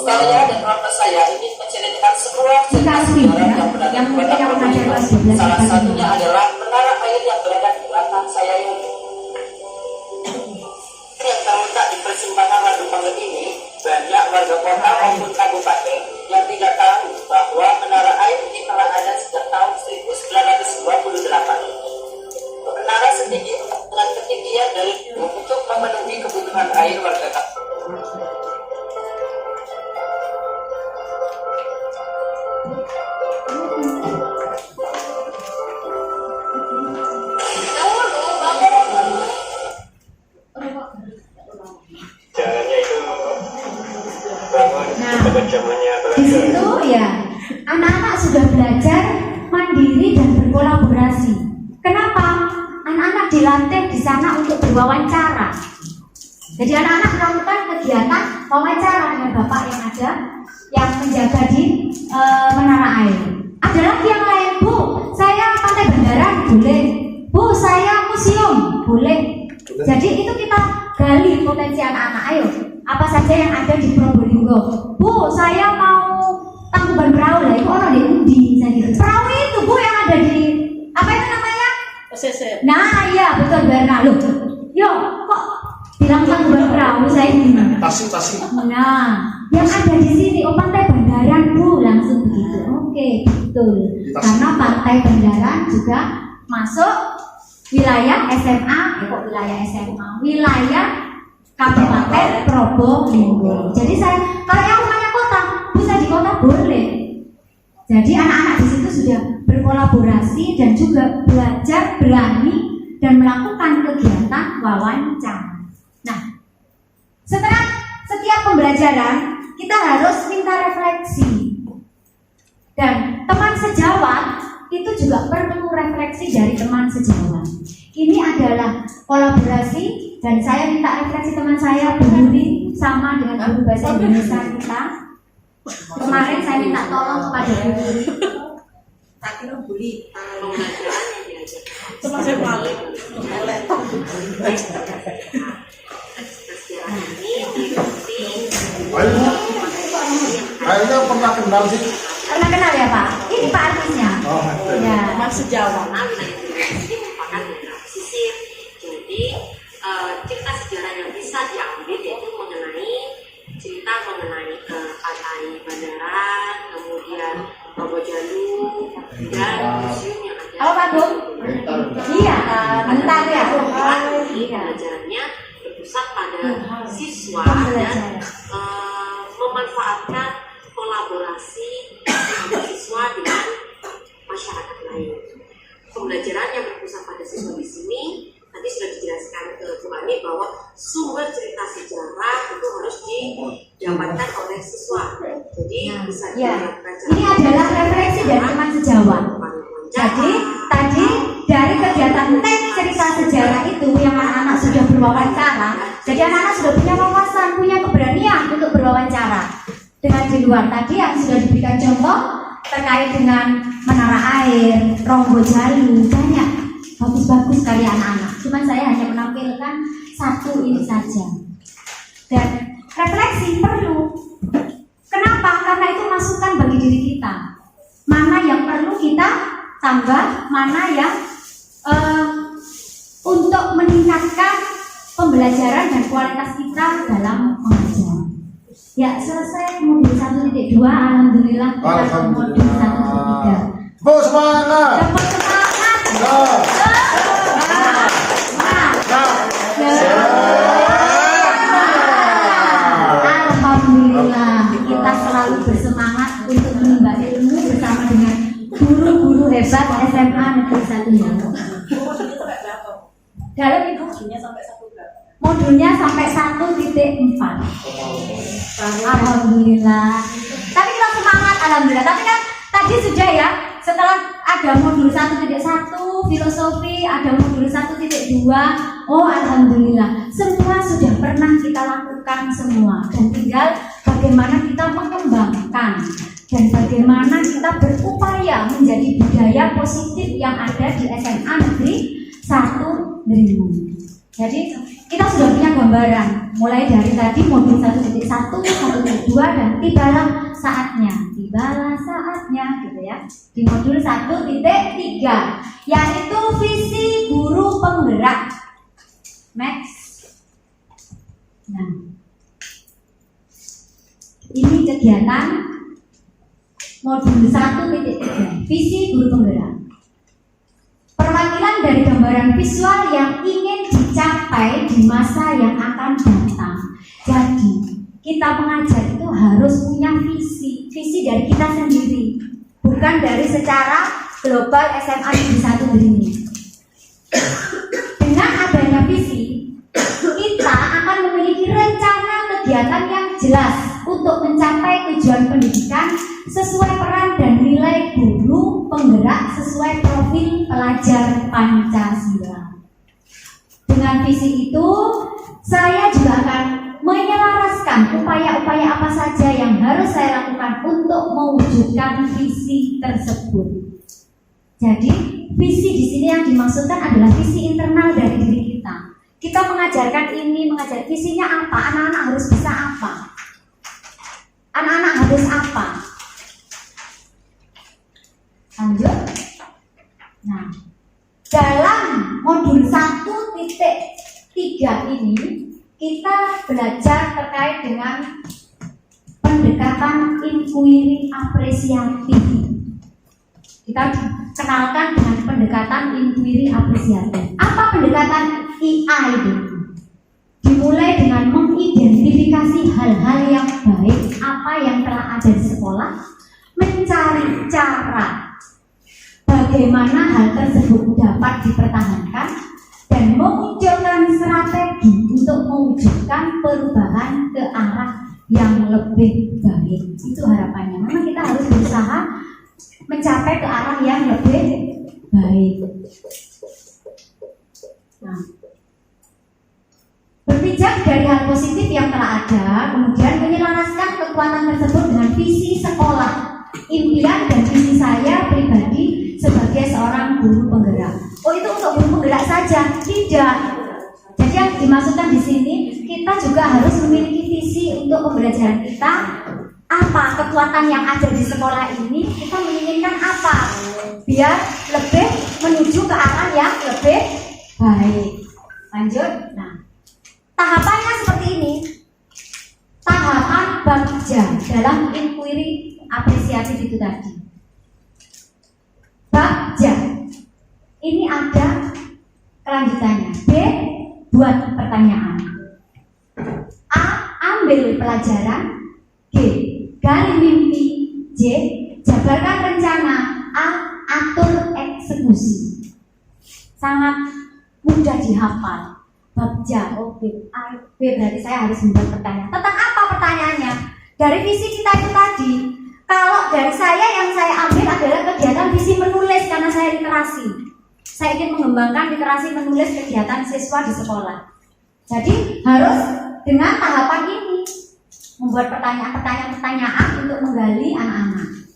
Saya dan bapak saya ingin menceritakan sebuah cerita sejarah yang berada di Probolinggo. Salah satunya adalah menara air yang berada di belakang saya ini. Yang terletak di persimpangan Waduk ini, banyak warga kota maupun kabupaten yang tidak tahu bahwa menara air ini telah ada sejak tahun 1928. Menara setinggi dengan ketinggian dari untuk memenuhi kebutuhan air warga kampung. Di situ ya anak-anak sudah belajar mandiri dan berkolaborasi. Kenapa? Anak-anak dilatih di sana untuk berwawancara. Jadi anak-anak melakukan kegiatan wawancara dengan bapak yang ada yang menjaga di menara air. Ada lagi yang lain, Bu, saya pantai Bandaran boleh. Bu, saya museum boleh. Jadi itu kita gali potensi anak-anak. Ayo, apa saja yang ada di Probolinggo. Bu, saya mau Tangkuban Perahu lah, itu orang di Undi. Perahu itu Bu yang ada di apa itu namanya? Pesisir. Nah iya betul Berna. Loh, yo kok bilang Tangkuban Perahu saya ini? Tasik. Nah, yang ada di sini Pantai Bandaran Bu, langsung begitu. Oke, betul. Karena Pantai Bandaran juga masuk wilayah SMA, kok wilayah SMA, wilayah Kabupaten Probolinggo. Jadi saya kalau yang rumahnya kota, bisa di kota boleh. Jadi anak-anak di situ sudah berkolaborasi dan juga belajar berani dan melakukan kegiatan wawancara. Nah, setelah setiap pembelajaran kita harus minta refleksi. Dan teman sejawat itu juga perlu refleksi dari teman sejawat. Ini adalah kolaborasi dan saya minta refleksi teman saya Bu Yuri sama dengan guru bahasa Indonesia kita. Kemarin saya minta tolong kepada Bu Yuri. Tak kira bully. Pembelajaran yang diajar. Cuma saya paling. Kayaknya pernah kenal sih. Pernah kenal ya Pak? Ini Pak artisnya. Oh, ya. Teman sejawat. Ini merupakan daerah pesisir. Jadi cerita sejarah yang bisa diambil yaitu mengenai cerita mengenai pantai Bandaran, kemudian Probojalu dan museum yang ada. Oh Pak Bung? Iya, bentar ya. Pelajarannya berpusat pada siswa dan memanfaatkan kolaborasi antara siswa dengan masyarakat lain. Pembelajaran yang berpusat pada siswa di sini tadi sudah dijelaskan ke Bu Ani bahwa sumber cerita sejarah itu harus didapatkan oleh siswa. Jadi bisa dibaca. Ini adalah referensi dari teman sejawat. Jadi tadi dari kegiatan teks cerita sejarah itu yang anak-anak sudah berwawancara. Jadi anak-anak sudah punya wawasan, punya keberanian untuk berwawancara. Dengan di luar tadi yang sudah diberikan contoh terkait dengan menara air, Probojalu, banyak bagus-bagus karya anak-anak. Cuman saya hanya menampilkan satu ini saja. Dan refleksi perlu. Kenapa? Karena itu masukan bagi diri kita. Mana yang perlu kita tambah, mana yang untuk meningkatkan pembelajaran dan kualitas kita Ya, selesai modul 1.2. Alhamdulillah kita ke modul 1.3. Tepuk semangat. Dapat semangat. Alhamdulillah kita selalu bersemangat untuk menimba ilmu bersama dengan guru-guru hebat SMA Negeri 1 Lombok. Dalam itu modulnya sampai 1.4. Alhamdulillah. Tapi kita semangat, alhamdulillah. Tapi kan tadi sudah ya, setelah ada modul 1.1 filosofi, ada modul 1.2. Oh alhamdulillah, semua sudah pernah kita lakukan semua, dan tinggal bagaimana kita mengembangkan dan bagaimana kita berupaya menjadi budaya positif yang ada di SMA Negeri 1 Dringu. Jadi kita sudah punya gambaran mulai dari tadi modul 1.1, 1.2, dan tibalah saatnya gitu ya, di modul 1.3 yaitu visi guru penggerak. Next. Nah, ini kegiatan modul 1.3 visi guru penggerak. Perwakilan dari gambaran visual yang ingin dicapai di masa yang akan datang. Jadi, kita mengajar itu harus punya visi dari kita sendiri, bukan dari secara global SMA Negeri 1 Dringu. Dengan adanya visi, kita akan memiliki rencana kegiatan yang jelas untuk mencapai tujuan pendidikan sesuai peran dan nilai guru penggerak sesuai profil pelajar Pancasila. Dengan visi itu, saya juga akan menyelaraskan upaya-upaya apa saja yang harus saya lakukan untuk mewujudkan visi tersebut. Jadi, visi di sini yang dimaksudkan adalah visi internal dari diri kita. Kita mengajarkan ini, mengajar visinya apa, anak-anak harus bisa apa, anak-anak harus apa. Lanjut. Nah, dalam modul 1.3 ini kita belajar terkait dengan pendekatan inquiry apresiatif. Kita kenalkan dengan pendekatan inquiry apresiatif. Apa pendekatan IA itu? Dimulai dengan mengidentifikasi hal-hal yang baik, apa yang telah ada di sekolah, mencari cara bagaimana hal tersebut dapat dipertahankan, dan memunculkan strategi untuk mewujudkan perubahan ke arah yang lebih baik. Itu harapannya. Memang kita harus berusaha mencapai ke arah yang lebih baik. Nah, berpijak dari hal positif yang telah ada, kemudian menyelaraskan kekuatan tersebut dengan visi sekolah, impian dan visi saya pribadi sebagai seorang guru penggerak. Oh, itu untuk guru penggerak saja? Tidak. Jadi yang dimaksudkan di sini, kita juga harus memiliki visi untuk pembelajaran kita. Apa kekuatan yang ada di sekolah ini, kita menginginkan apa? Biar lebih menuju ke arah yang lebih baik. Lanjut. Nah, tahapannya seperti ini. Tahapan bagja dalam inquiry apresiatif itu tadi. Bagja ini ada kelanjutannya. B, buat pertanyaan. A, ambil pelajaran. G, gali mimpi. J, jabarkan rencana. A, atur eksekusi. Sangat mudah dihafal. Bagja, B berarti saya harus membuat pertanyaan. Tentang apa pertanyaannya? Dari visi kita itu tadi. Kalau dari saya yang saya ambil adalah kegiatan visi menulis karena saya literasi. Saya ingin mengembangkan literasi menulis kegiatan siswa di sekolah. Jadi harus dengan tahapan ini, membuat pertanyaan-pertanyaan untuk menggali anak-anak.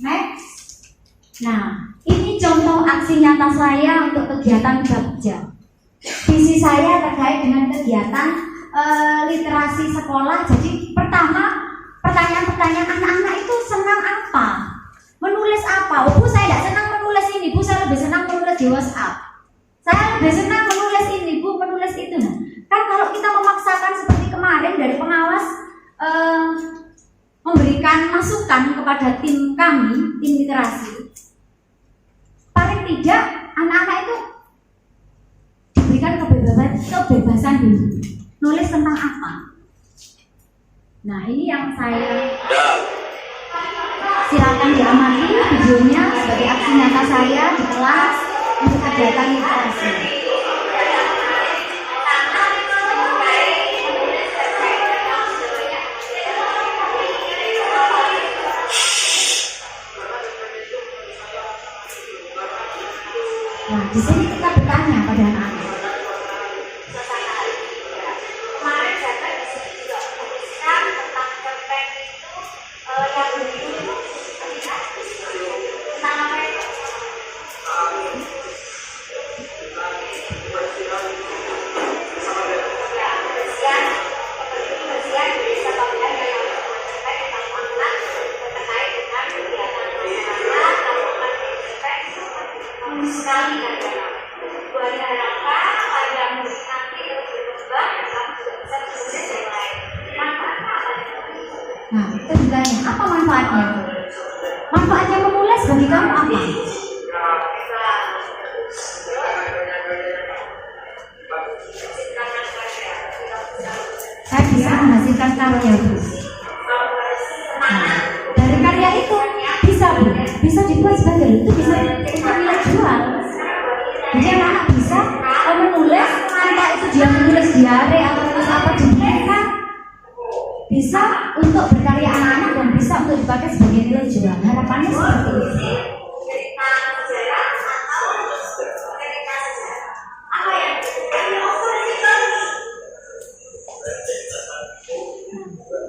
Next. Nah, ini contoh aksi nyata saya untuk kegiatan bagja. Visi saya terkait dengan kegiatan literasi sekolah. Jadi pertama, pertanyaan-pertanyaan anak-anak itu senang apa? Menulis apa? Oh, Bu, saya tidak senang menulis ini, Bu, saya lebih senang menulis di WhatsApp. Saya lebih senang menulis ini, Bu, menulis itu. Nah, kan kalau kita memaksakan seperti kemarin dari pengawas, masukan kepada tim kami, tim literasi. Paling tidak anak-anak itu diberikan kebebasan dulu. Nulis tentang apa? Nah, ini yang saya silakan diamati videonya sebagai aksi nyata saya di kelas untuk kegiatan literasi. Nah, di sini kita bertanya pada anak-anak. Kemarin data di sini juga menuliskan tentang cerpen itu yang berjudul tentang apa itu? Kebersihan desa Pabean yang cerpen tentang anak terkait dengan kegiatan masyarakat lakukan cerpen sekali adalah buat harapan pada musik nanti terus berkembang dan kamu juga bisa menulis yang lain. Manfaatnya apa? Nah, itu ditanya, apa manfaatnya? Manfaatnya menulis bagi kamu apa? Saya bisa menghasilkan karya, Bu. Nah, dari karya itu bisa dibuat sebagai itu bisa nilai jual. Jadi anak bisa menulis, entah itu dia menulis diare atau tulis apa diberikan, bisa untuk berkarya anak-anak dan bisa untuk dipakai sebagai nilai jual. Harapannya seperti itu.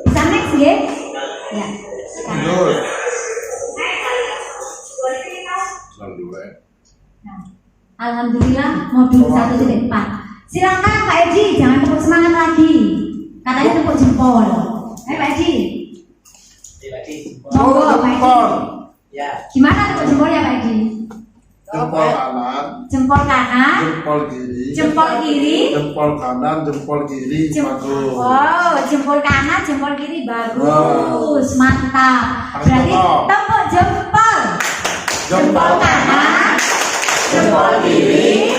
Bisa next ya? Ya. Alhamdulillah modul 1.4. Silakan Pak Edi, jangan tepuk semangat lagi. Katanya tepuk jempol. Pak Edi. Monggo Pak Edi. Ya. Gimana tepuk jempolnya Pak Edi? Jempol kanan, Jempol kanan, jempol kiri, jempol kiri, jempol kanan, jempol kiri, bagus. Oh, jempol kanan, jempol kiri bagus, mantap. Berarti tepuk jempol. Jempol kanan, jempol kiri,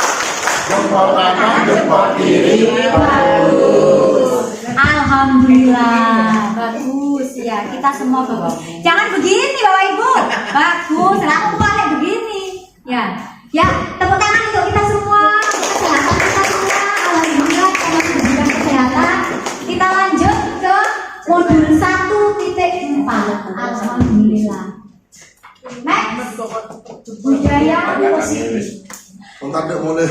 Jempol kanan, jempol kiri, bagus. Alhamdulillah, bagus ya. Kita semua bagus. Jangan begini Bapak Ibu. Bagus, aku balik begini. Ya, ya. Tepuk tangan untuk kita semua, untuk kesehatan kita semua. Alhamdulillah kita masih diberikan kesehatan. Kita lanjut ke modul 1.4. Alhamdulillah. Next, budaya positif. Bentar dek mulai.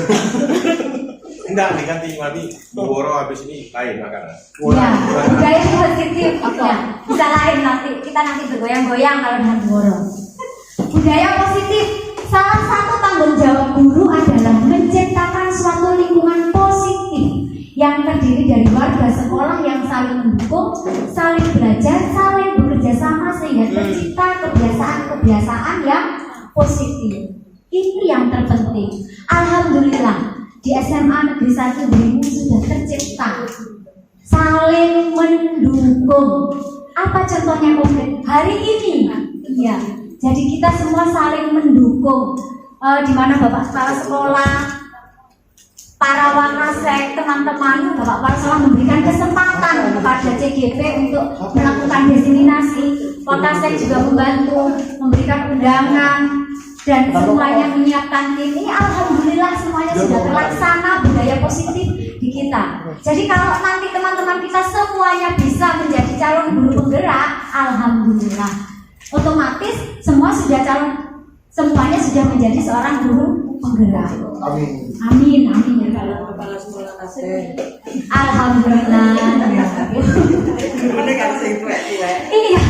Enggak, diganti mati. Boro habis ini lain makanan. Ya, budaya positif. Ya, bisa lain nanti. Kita nanti bergoyang-goyang kalau dengan boro. Budaya positif. Salah satu tanggung jawab guru adalah menciptakan suatu lingkungan positif yang terdiri dari warga sekolah yang saling mendukung, saling belajar, saling bekerja sama sehingga tercipta kebiasaan-kebiasaan yang positif. Ini yang terpenting. Alhamdulillah di SMA Negeri 1 Dirimu sudah tercipta saling mendukung. Apa contohnya konkret hari ini? Iya. Jadi kita semua saling mendukung, di mana Bapak Kepala Sekolah, para wakasek, teman-teman, Bapak Kepala Sekolah memberikan kesempatan kepada CGP untuk melakukan diseminasi. Wakasek juga membantu, memberikan undangan, dan semuanya menyiapkan tim. Ini alhamdulillah semuanya sudah terlaksana budaya positif di kita. Jadi kalau nanti teman-teman kita semuanya bisa menjadi calon guru penggerak, alhamdulillah. Otomatis semuanya sudah menjadi seorang guru penggerak. Amin. Amin, amin ya Allah. Kepala sekolah kasih. Alhamdulillah. Ini kan sing tuwek-tuwek. Iya.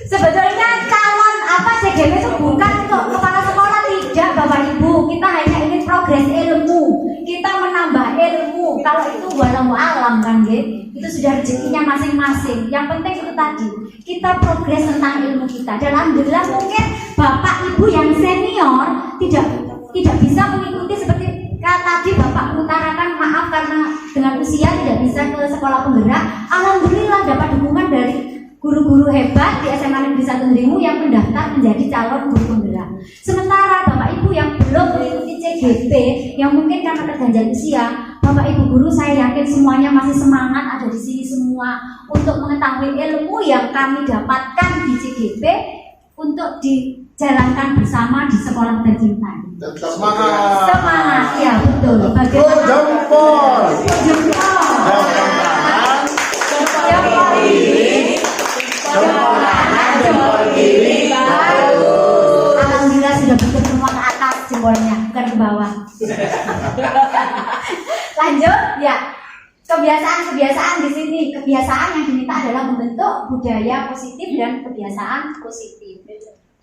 Sebetulnya calon CGP itu bukan untuk kepala sekolah, tidak Bapak Ibu. Kita hanya ingin progres ilmu. Kita menambah ilmu. Kalau itu walau alam kan, itu sudah rezekinya masing-masing. Yang penting itu tadi, kita progres tentang ilmu kita. Dan alhamdulillah mungkin Bapak Ibu yang senior tidak bisa mengikuti seperti tadi Bapak mengutarakan, maaf karena dengan usia tidak bisa ke sekolah penggerak. Alhamdulillah dapat dukungan dari guru-guru hebat di SMA Negeri 1 putra-putrimu yang mendaftar menjadi calon guru penggerak. Sementara Bapak Ibu yang belum mengikuti CGP, yang mungkin karena terganjal usia, Bapak Ibu guru saya yakin semuanya masih semangat ada di sini semua untuk mengetahui ilmu yang kami dapatkan di CGP untuk dijalankan bersama di sekolah tercinta. Semangat. Semangat, ya betul. Bagaimana? Jempol. Jempol. Jempol kiri. Jempol kanan, jempol kiri. Bagus. Alhamdulillah sudah bentuk semua ke atas jempolnya, bukan ke bawah. Lanjut, ya. Kebiasaan-kebiasaan di sini, kebiasaan yang diminta adalah membentuk budaya positif dan kebiasaan positif.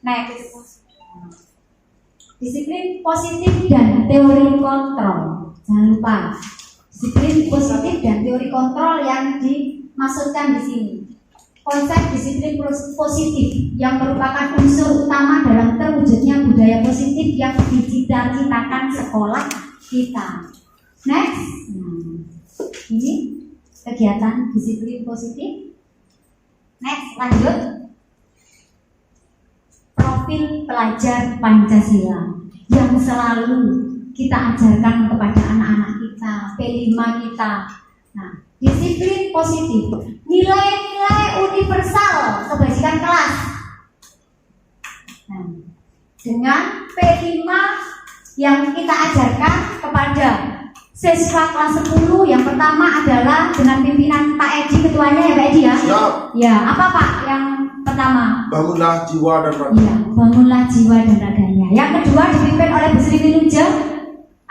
Next. Disiplin positif dan teori kontrol. Jangan lupa. Disiplin positif dan teori kontrol yang dimaksudkan di sini. Konsep disiplin positif yang merupakan unsur utama dalam terwujudnya budaya positif yang dicita-citakan sekolah kita. Next. Ini kegiatan disiplin positif. Next, lanjut. Profil pelajar Pancasila yang selalu kita ajarkan kepada anak-anak kita, P5 kita. Nah, disiplin positif, nilai-nilai universal kebajikan kelas. Nah, dengan P5 yang kita ajarkan kepada siswa kelas 10 yang pertama adalah dengan pimpinan Pak Edi, ketuanya ya Pak Edi ya? Siap. Ya, apa Pak yang pertama? Bangunlah jiwa dan raga. Iya, bangunlah jiwa dan raganya. Yang kedua dipimpin oleh Bu Sri Wilujeng.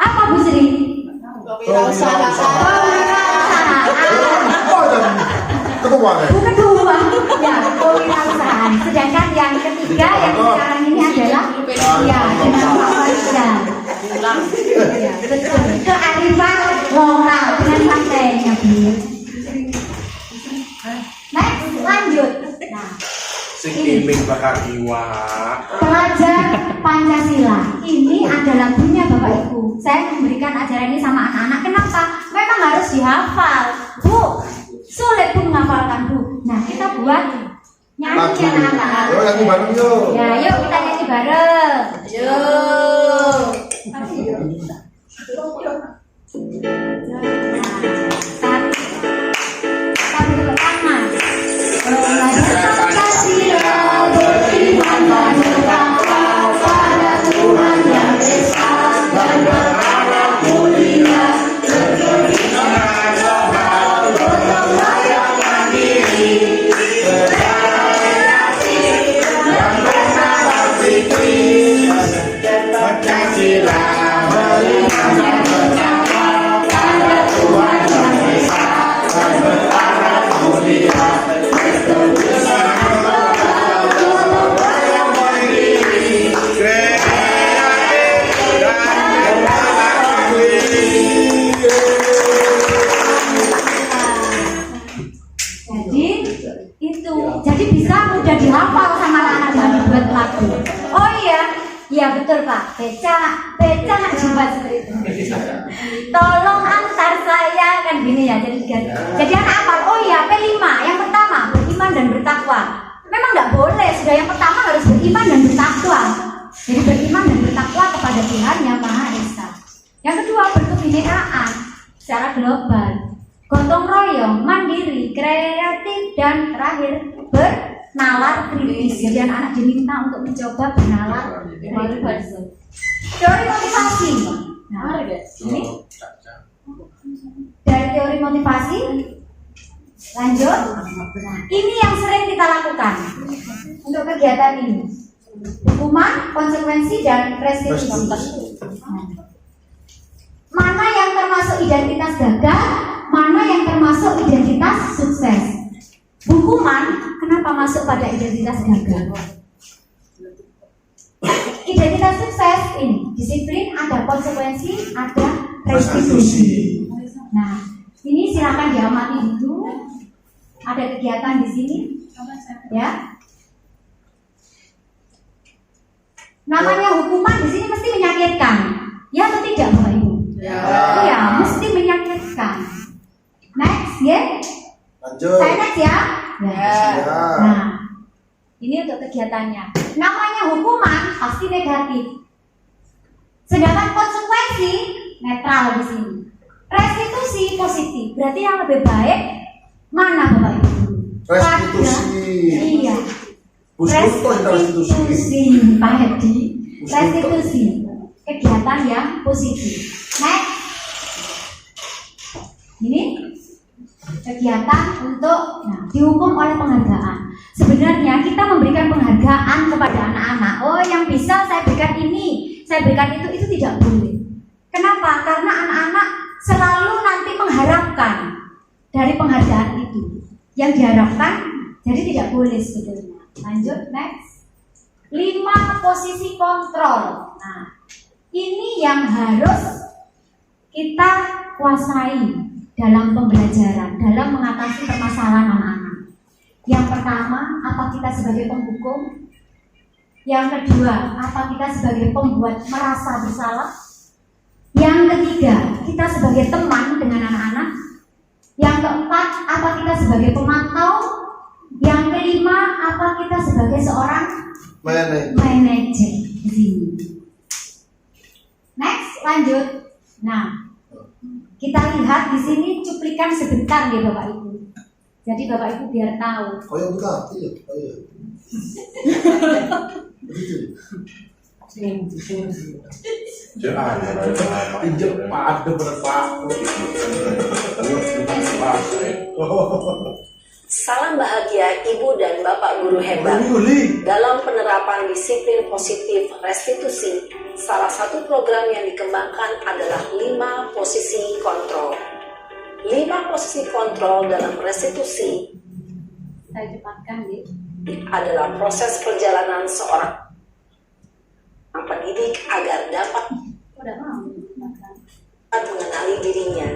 Apa Bu Sri? Kewirausahaan. Kedua ya? Bu kedua, ya kewirausahaan. Sedangkan yang ketiga yang sekarang ini adalah ya dengan Pak Farizal. Ya, betul. Kearifan lokal dengan santainya Bu. Next, lanjut. Nah, Sikiming bakar jiwa. pelajar Pancasila ini adalah lagunya Bapak Ibu. Saya memberikan ajaran ini sama anak-anak. Kenapa? Memang harus dihafal. Bu, sulit Bu menghafalkan Bu. Nah, kita buat nyanyi anak-anak. Yuk nyanyi bareng yuk. Ya, yuk kita nyanyi bareng. Yuk. Satu pertama. Pelajar Pancasila beriman dan bertakwa pada Tuhan yang Esa dan berharap mulia berkebijakan soal gotong royong mandiri berkreasi dan bernalar fikri. Pancasila beriman dan bertakwa pada Tuhan yang Esa dan berharap mulia. Jadi bisa mudah dihafal sama anak-anak dengan dibuat lagu. Oh iya, iya betul Pak. Beca dibuat seperti itu. Tolong antar saya kan gini ya. Jadi anak apa? Oh iya P5 yang pertama beriman dan bertakwa. Memang nggak boleh. Sudah yang pertama harus beriman dan bertakwa. Jadi beriman dan bertakwa kepada Tuhan yang Maha Esa. Yang kedua berkebinekaan secara global. Gotong royong, mandiri, kreatif, dan terakhir bernalar kritis. Jadi anak-anak diminta untuk mencoba bernalar kritis. Teori motivasi. Nah, ini dari teori motivasi. Lanjut. Ini yang sering kita lakukan untuk kegiatan ini. Hukuman, konsekuensi, dan restitusi. Mana yang termasuk identitas gagal? Mana yang termasuk identitas sukses? Hukuman, kenapa masuk pada identitas gagal? Identitas sukses ini, disiplin, ada konsekuensi, ada restitusi. Nah, ini silakan diamati dulu. Ada kegiatan di sini, ya. Namanya hukuman di sini mesti menyakitkan, ya atau tidak, Bapak Ibu? Ya, mesti menyakitkan. Next, ya. Lanjut. Saya next ya. Ya. Nah, Ini untuk kegiatannya. Namanya hukuman pasti negatif. Sedangkan konsekuensi netral di sini. Restitusi positif. Berarti yang lebih baik mana Bapak Ibu? Restitusi. Iya. Restitusi. Pak Hedi. Restitusi. Kegiatan yang positif. Next. Ini kegiatan untuk dihukum oleh penghargaan. Sebenarnya kita memberikan penghargaan kepada anak-anak. Oh, yang bisa saya berikan ini, saya berikan itu tidak boleh. Kenapa? Karena anak-anak selalu nanti mengharapkan dari penghargaan itu. Yang diharapkan, jadi tidak boleh sebetulnya. Lanjut, next. 5 posisi kontrol. Nah, ini yang harus kita kuasai dalam pembelajaran, dalam mengatasi permasalahan anak-anak. Yang pertama, apa kita sebagai penghukum? Yang kedua, apa kita sebagai pembuat merasa bersalah? Yang ketiga, kita sebagai teman dengan anak-anak. Yang keempat, apa kita sebagai pemantau? Yang kelima, apa kita sebagai seorang manajer di sini. Next, lanjut. Nah, kita lihat di sini cuplikan sebentar ya Bapak Ibu. Jadi Bapak Ibu biar tahu. Oh ya bukan, iya. Oh iya. Salam bahagia Ibu dan Bapak guru hebat. Dalam penerapan disiplin positif restitusi, salah satu program yang dikembangkan adalah 5 posisi kontrol. 5 posisi kontrol dalam restitusi Saya cepatkan ya. adalah proses perjalanan seorang pendidik agar dapat Udah mau. mengenali dirinya.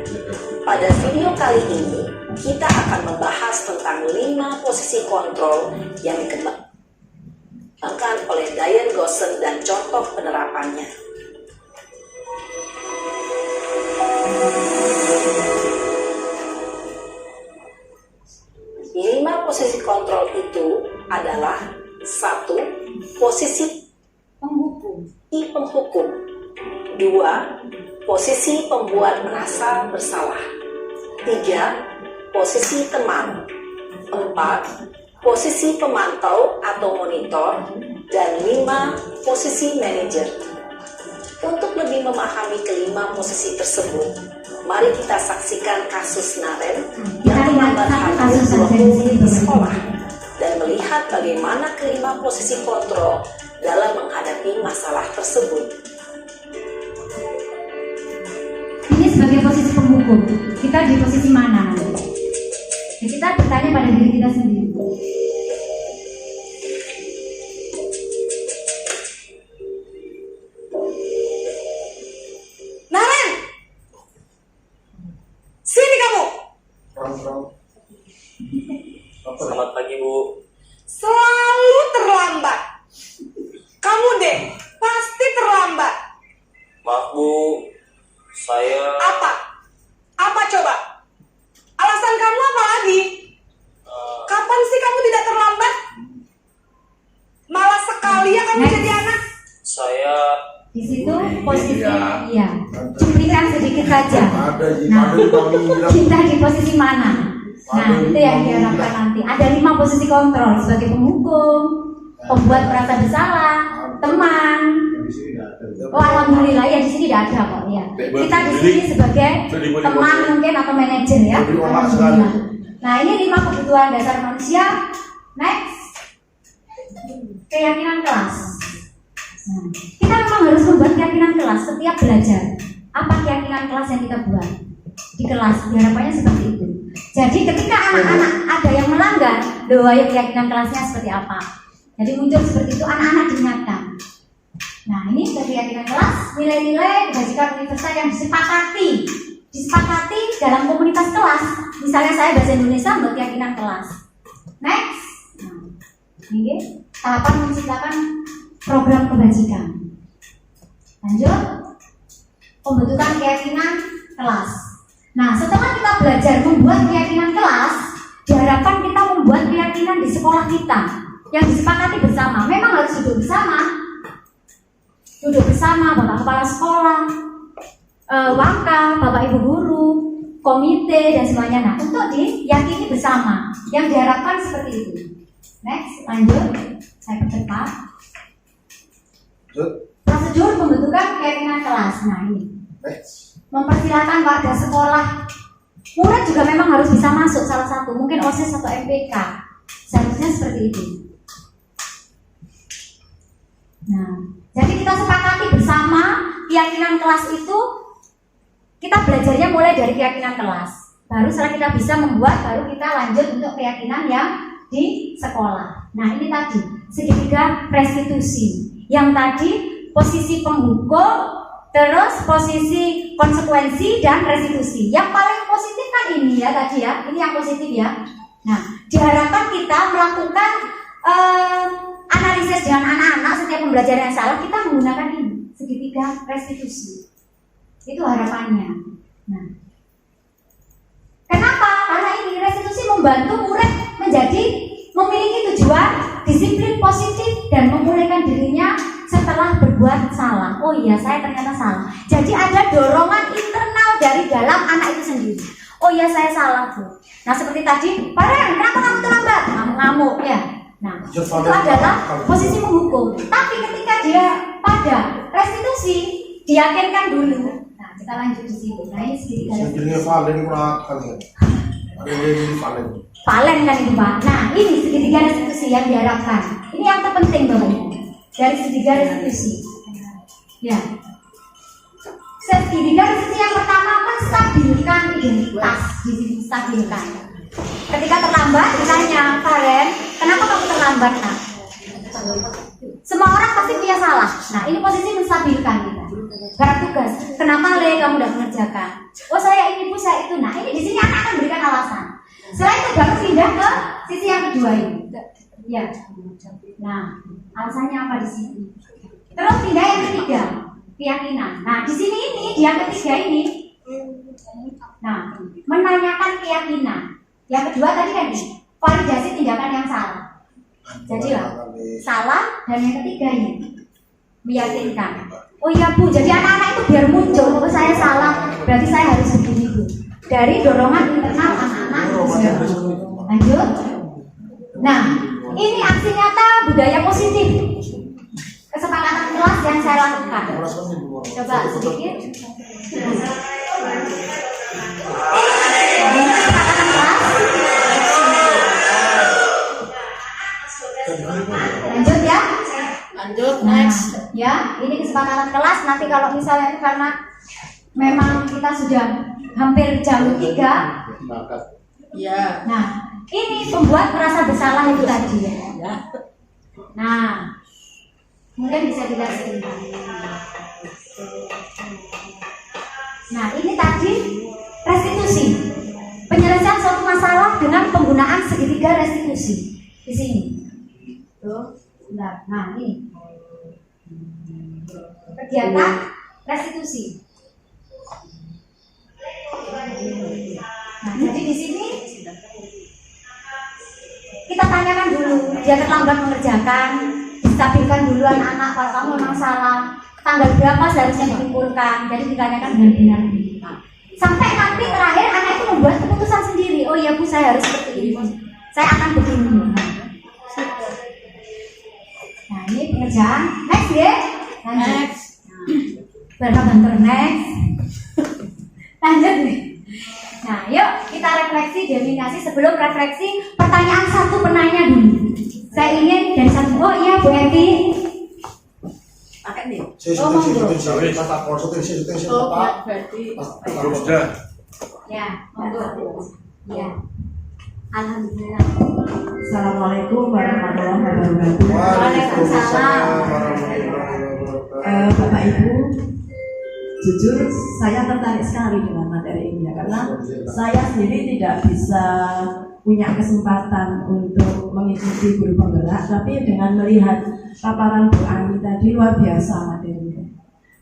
Pada video kali ini, kita akan membahas tentang 5 posisi kontrol yang dikembangkan oleh Diane Gossen dan contoh penerapannya. Lima posisi kontrol itu adalah 1. Posisi Penghukum. penghukum. 2. Posisi pembuat merasa bersalah. 3. Posisi teman. 4. Posisi pemantau atau monitor. Dan 5. Posisi manajer. Untuk lebih memahami kelima posisi tersebut, mari kita saksikan kasus Naren yang melambat hadir di sekolah dan melihat bagaimana kelima posisi kontrol dalam menghadapi masalah tersebut. Ini sebagai posisi penghukum. Kita di posisi mana? Kita bertanya pada diri kita sendiri. Naren, sini kamu. Selamat pagi Bu. Selalu terlambat. Kamu deh, pasti terlambat. Maaf Bu, saya Apa? Apa coba? Alasan kamu apa lagi? Kapan sih kamu tidak terlambat? Malah sekali ya kamu Next. jadi anak. saya Di situ posisi iya. Cuplikan sedikit saja. Ada Nah, bilang kita di posisi mana? Nah, itu yang diharapkan nanti. Ada 5 posisi kontrol sebagai penghukum, pembuat merasa bersalah, teman. Oh, alhamdulillah ya di sini tidak ada kok ya. Kita di sini sebagai teman mungkin atau manajer ya. Alhamdulillah. Nah, ini 5 kebutuhan dasar manusia. Next, keyakinan kelas. Nah, kita memang harus membuat keyakinan kelas setiap belajar. Apa keyakinan kelas yang kita buat di kelas? Harapannya seperti itu. Jadi ketika anak-anak ada yang melanggar, doa keyakinan kelasnya seperti apa? Jadi muncul seperti itu, anak-anak diingatkan. Nah, ini sudah keyakinan kelas, nilai-nilai kebajikan universal yang disepakati dalam komunitas kelas. Misalnya saya bahasa Indonesia buat keyakinan kelas. Next, nah, ini tahapan menciptakan program kebajikan. Lanjut, pembentukan keyakinan kelas. Nah, setelah kita belajar membuat keyakinan kelas, diharapkan kita membuat keyakinan di sekolah kita. yang disepakati bersama. Memang harus duduk bersama Bapak Kepala Sekolah, Waka, Bapak Ibu Guru, komite dan semuanya. Nah, untuk diyakini bersama. Yang diharapkan seperti itu. Next, lanjut. Saya percepat. Prosedur pembentukan keyakinan kelas. Nah, ini. Mempersilahkan warga sekolah. Murid juga memang harus bisa masuk salah satu. Mungkin OSIS atau MPK. Seharusnya seperti itu. Nah, jadi kita sepakati bersama keyakinan kelas itu. Kita belajarnya mulai dari keyakinan kelas. Baru setelah kita bisa membuat, baru kita lanjut untuk keyakinan yang di sekolah. Nah, ini tadi segitiga restitusi. Yang tadi posisi penghukum, terus posisi konsekuensi dan restitusi. Yang paling positif kan ini ya tadi ya. Ini yang positif ya. Nah, diharapkan kita melakukan analisis dengan anak-anak setiap pembelajaran yang salah, kita menggunakan ini segitiga restitusi. Itu harapannya. Nah, kenapa? Karena ini restitusi membantu murid menjadi memiliki tujuan disiplin positif dan memulihkan dirinya setelah berbuat salah. Oh iya, saya ternyata salah. Jadi ada dorongan internal dari dalam anak itu sendiri. Oh iya, saya salah Bu. Nah, seperti tadi, Pak Ren, kenapa kamu terlambat? Ngamuk ya. Nah, itu adalah posisi menghukum. Tapi ketika dia pada restitusi, diyakinkan dulu. Nah, kita lanjut di sini. Nah, ini segitiga restitusi. Valen kan itu Pak. Nah, ini segitiga restitusi yang diharapkan. Ini yang terpenting Bapak Ibu. Dari segitiga restitusi. Ya. Segitiga restitusi yang pertama menstabilkan identitas. Distabilkan. Ketika terlambat ditanya, Valen, kenapa kamu terlambat Nak? Semua orang pasti punya salah. Nah, ini posisi menstabilkan kita. Garap tugas. Kenapa Le kamu tidak mengerjakan? Oh, saya ini Bu, saya itu. Nah, ini di sini anak akan berikan alasan. Setelah itu baru pindah ke sisi yang kedua ini. Ya. Nah, alasannya apa di sini? Terus pindah yang ketiga, keyakinan. Nah, di sini ini, di yang ketiga ini. Nah, menanyakan keyakinan. Yang kedua tadi kan ini, validasi tindakan yang salah. Jadi lah, salah dan yang ketiga ini meyakinkan. Oh iya Bu, jadi anak-anak itu biar muncul, oh saya salah, berarti saya harus begini Bu. Dari dorongan internal anak-anak. Lanjut. Nah, ini aksi nyata budaya positif. Kesepakatan kelas yang saya lakukan. Coba sedikit. Kesepakatan kelas. Lanjut ya. Lanjut, next. Ya, ini kesepakatan kelas. Nanti kalau misalnya itu karena memang kita sudah hampir jam 3. Ya. Nah, ini pembuat merasa bersalah itu tadi ya. Nah, mungkin bisa dilihat sini. Nah, ini tadi restitusi. Penyelesaian suatu masalah dengan penggunaan segitiga restitusi. Di sini. Tuh, bentar. Nah, ini. Kegiatan restitusi. Nah, jadi di sini kita tanyakan dulu, dia terlambat mengerjakan, distabilkan dulu anak-anak kalau kamu memang salah, tanggal berapa seharusnya dikumpulkan, jadi ditanyakan benar-benar. Sampai nanti terakhir anak itu membuat keputusan sendiri. Oh iya Bu, saya harus seperti ini, saya akan begini. Nah, ini pengerjaan. Next ya. Next. Berapa next. Lanjut nih. Nah, yuk kita refleksi delineasi. Sebelum refleksi, pertanyaan satu penanya dulu. Saya ingin dari satu. Oh iya Bu Eti. Pakai nih. Oh monggo. Sudah. Ya, monggo. Ya. Alhamdulillah. Assalamualaikum warahmatullahi wabarakatuh. Waalaikumsalam. Bapak Ibu, jujur saya tertarik sekali dengan materi ini karena saya sendiri tidak bisa punya kesempatan untuk mengikuti guru penggerak, tapi dengan melihat paparan Bu Ani tadi luar biasa materinya.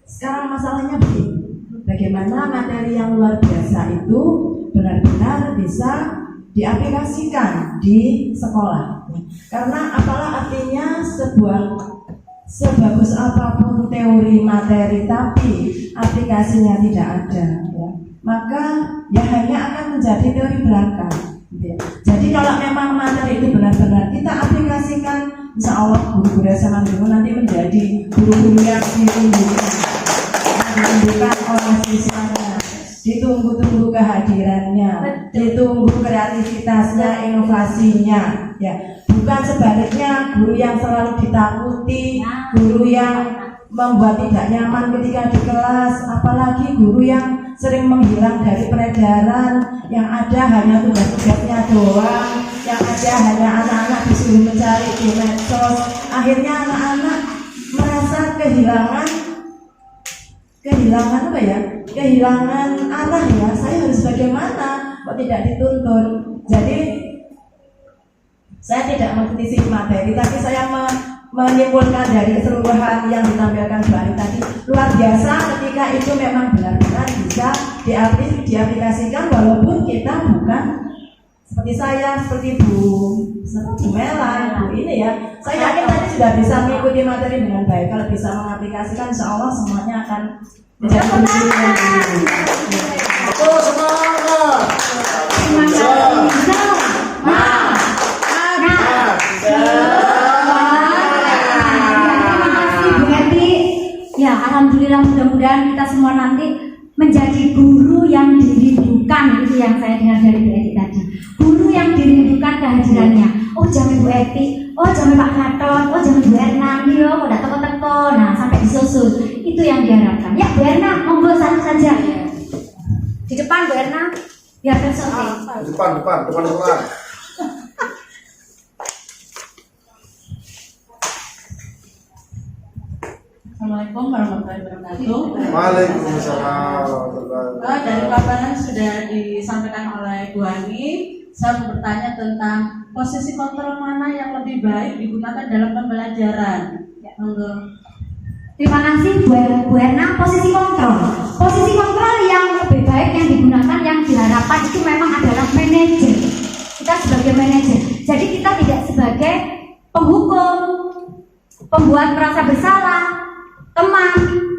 Sekarang masalahnya begini, bagaimana materi yang luar biasa itu benar-benar bisa diaplikasikan di sekolah. Karena apalah artinya sebagus apapun teori materi tapi aplikasinya tidak ada, ya, maka ya hanya akan menjadi teori belaka. Ya. Jadi kalau memang materi itu benar-benar kita aplikasikan, insya Allah guru-guru SMA dulu nanti menjadi guru-guru yang dirindukan oleh siswanya. Ditunggu-tunggu kehadirannya, ditunggu kreativitasnya, inovasinya, ya. Bukan sebaliknya guru yang selalu ditakuti, guru yang membuat tidak nyaman ketika di kelas, apalagi guru yang sering menghilang dari peredaran, yang ada hanya tugas-tugasnya doang, yang ada hanya anak-anak disuruh mencari di medsos. Akhirnya anak-anak merasa kehilangan apa ya? Kehilangan arah, ya. Saya harus bagaimana? Kok tidak dituntun? Jadi saya tidak mengkritisi materi, tapi saya menyimpulkan dari keseluruhan yang ditampilkan Bu Ani tadi, luar biasa ketika itu memang benar-benar bisa diaplikasikan walaupun kita bukan seperti saya, seperti Bu Mela, Bu ini ya. Saya yakin tadi sudah bisa mengikuti materi dengan baik. Kalau bisa mengaplikasikan, insya Allah semuanya akan menjadi guru yang Semangat. Ya, alhamdulillah, mudah-mudahan kita semua nanti menjadi guru yang dirindukan. Itu yang saya dengar dari Bu Eti tadi. Guru yang dirindukan kehadirannya. Oh, jamin Bu Eti, oh jamin Pak Gatot, oh jamin Bu Erna, yo, kok udah teko-teko. Nah, sampai disusul. Itu yang diharapkan. Ya, Bu Erna, monggo satu saja. Di depan Bu Erna, biar terselesai. Depan. Assalamualaikum warahmatullahi wabarakatuh. Waalaikumsalam. Dari paparan sudah disampaikan oleh Bu Ani. Saya mau bertanya tentang posisi kontrol mana yang lebih baik digunakan dalam pembelajaran. Ya, monggo. Terima kasih Bu Erna. Posisi kontrol yang lebih baik yang digunakan, yang diharapkan itu memang adalah manajer. Kita sebagai manajer. Jadi kita tidak sebagai penghukum, pembuat merasa bersalah, teman,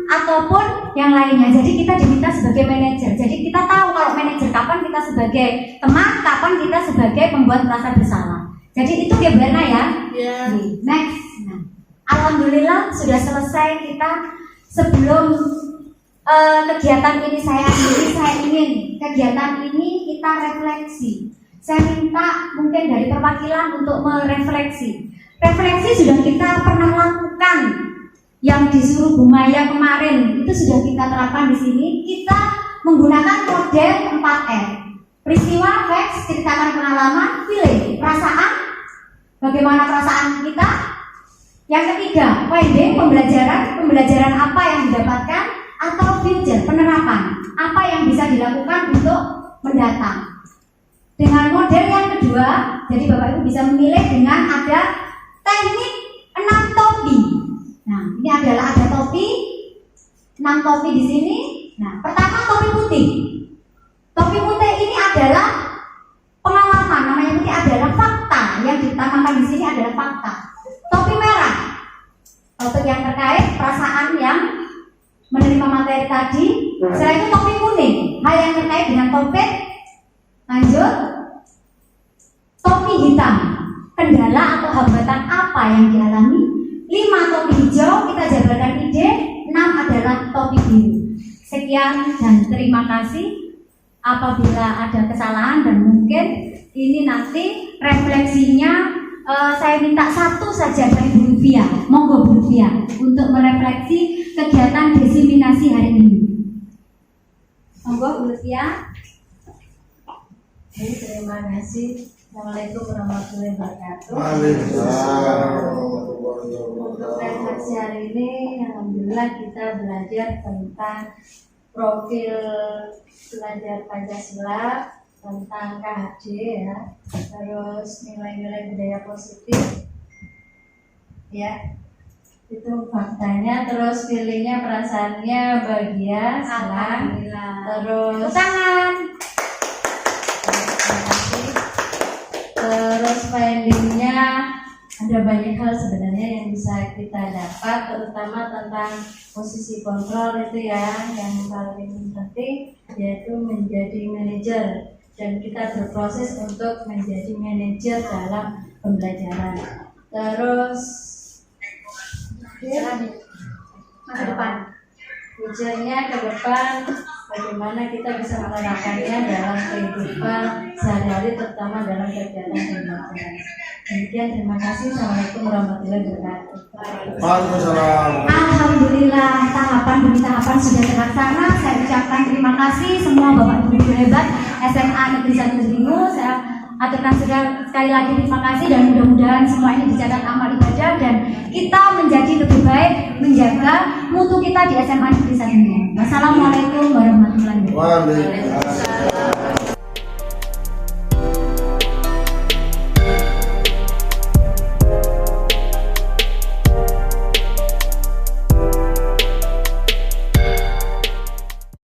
ataupun yang lainnya. Jadi kita diminta sebagai manajer. Jadi kita tahu kalau manajer kapan kita sebagai teman, kapan kita sebagai pembuat merasa bersalah. Jadi itu dia Bu Erna ya. Yeah. Next. Nah, alhamdulillah sudah selesai kita. Sebelum kegiatan ini saya ingin kegiatan ini kita refleksi. Saya minta mungkin dari perwakilan untuk merefleksi. Refleksi sudah kita pernah lakukan. Yang disuruh Bu Maya kemarin itu sudah kita terapkan di sini. Kita menggunakan model 4R. Peristiwa, facts, ceritakan pengalaman, feeling, perasaan. Bagaimana perasaan kita? Yang ketiga, finding, pembelajaran apa yang didapatkan, atau future, penerapan, apa yang bisa dilakukan untuk mendatang. Dengan model yang kedua, jadi Bapak Ibu bisa memilih dengan ada teknik 6 topi. Nah, ini adalah ada topi, 6 topi di sini. Nah, pertama topi putih. Topi putih ini adalah pengalaman, namanya putih adalah fakta. Yang ditamakan di sini adalah fakta. Topi merah, topik yang terkait perasaan yang menerima materi tadi. Setelah itu topi kuning, hal yang terkait dengan topik. Lanjut, topi hitam, kendala atau hambatan apa yang dialami. 5 topi hijau, kita jabarkan ide. 6 adalah topi biru. Sekian dan terima kasih. Apabila ada kesalahan dan mungkin ini nanti refleksinya saya minta satu saja dari Bu Luvia. Monggo Bu Luvia untuk merefleksi kegiatan diseminasi hari ini. Monggo Bu Luvia. Terima kasih. Assalamualaikum warahmatullahi wabarakatuh. Untuk refleksi hari ini, alhamdulillah kita belajar tentang profil pelajar Pancasila, tentang KHD ya, terus nilai-nilai budaya positif, ya, itu faktanya, terus feelingnya, perasaannya bahagia, senang, terus tangan. Terus findingnya ada banyak hal sebenarnya yang bisa kita dapat, terutama tentang posisi kontrol itu ya, yang paling penting yaitu menjadi manajer, dan kita berproses untuk menjadi manajer dalam pembelajaran. Terus masa depan, tujuannya ke depan, bagaimana kita bisa menerapkannya dalam kehidupan sehari-hari, terutama dalam kegiatan pembelajaran. Demikian, terima kasih. Assalamualaikum warahmatullahi wabarakatuh. Waalaikumsalam. Alhamdulillah, tahapan demi tahapan sudah terlaksana. Saya ucapkan terima kasih semua Bapak Ibu guru hebat SMA Negeri 1 Dringu. Saya aturkan sekali lagi terima kasih, dan mudah-mudahan semua ini dijadikan amal ibadah dan kita menjadi lebih baik menjaga mutu kita di SMA Negeri 1 Dringu. Wassalamualaikum warahmatullahi wabarakatuh. Waalaikumsalam.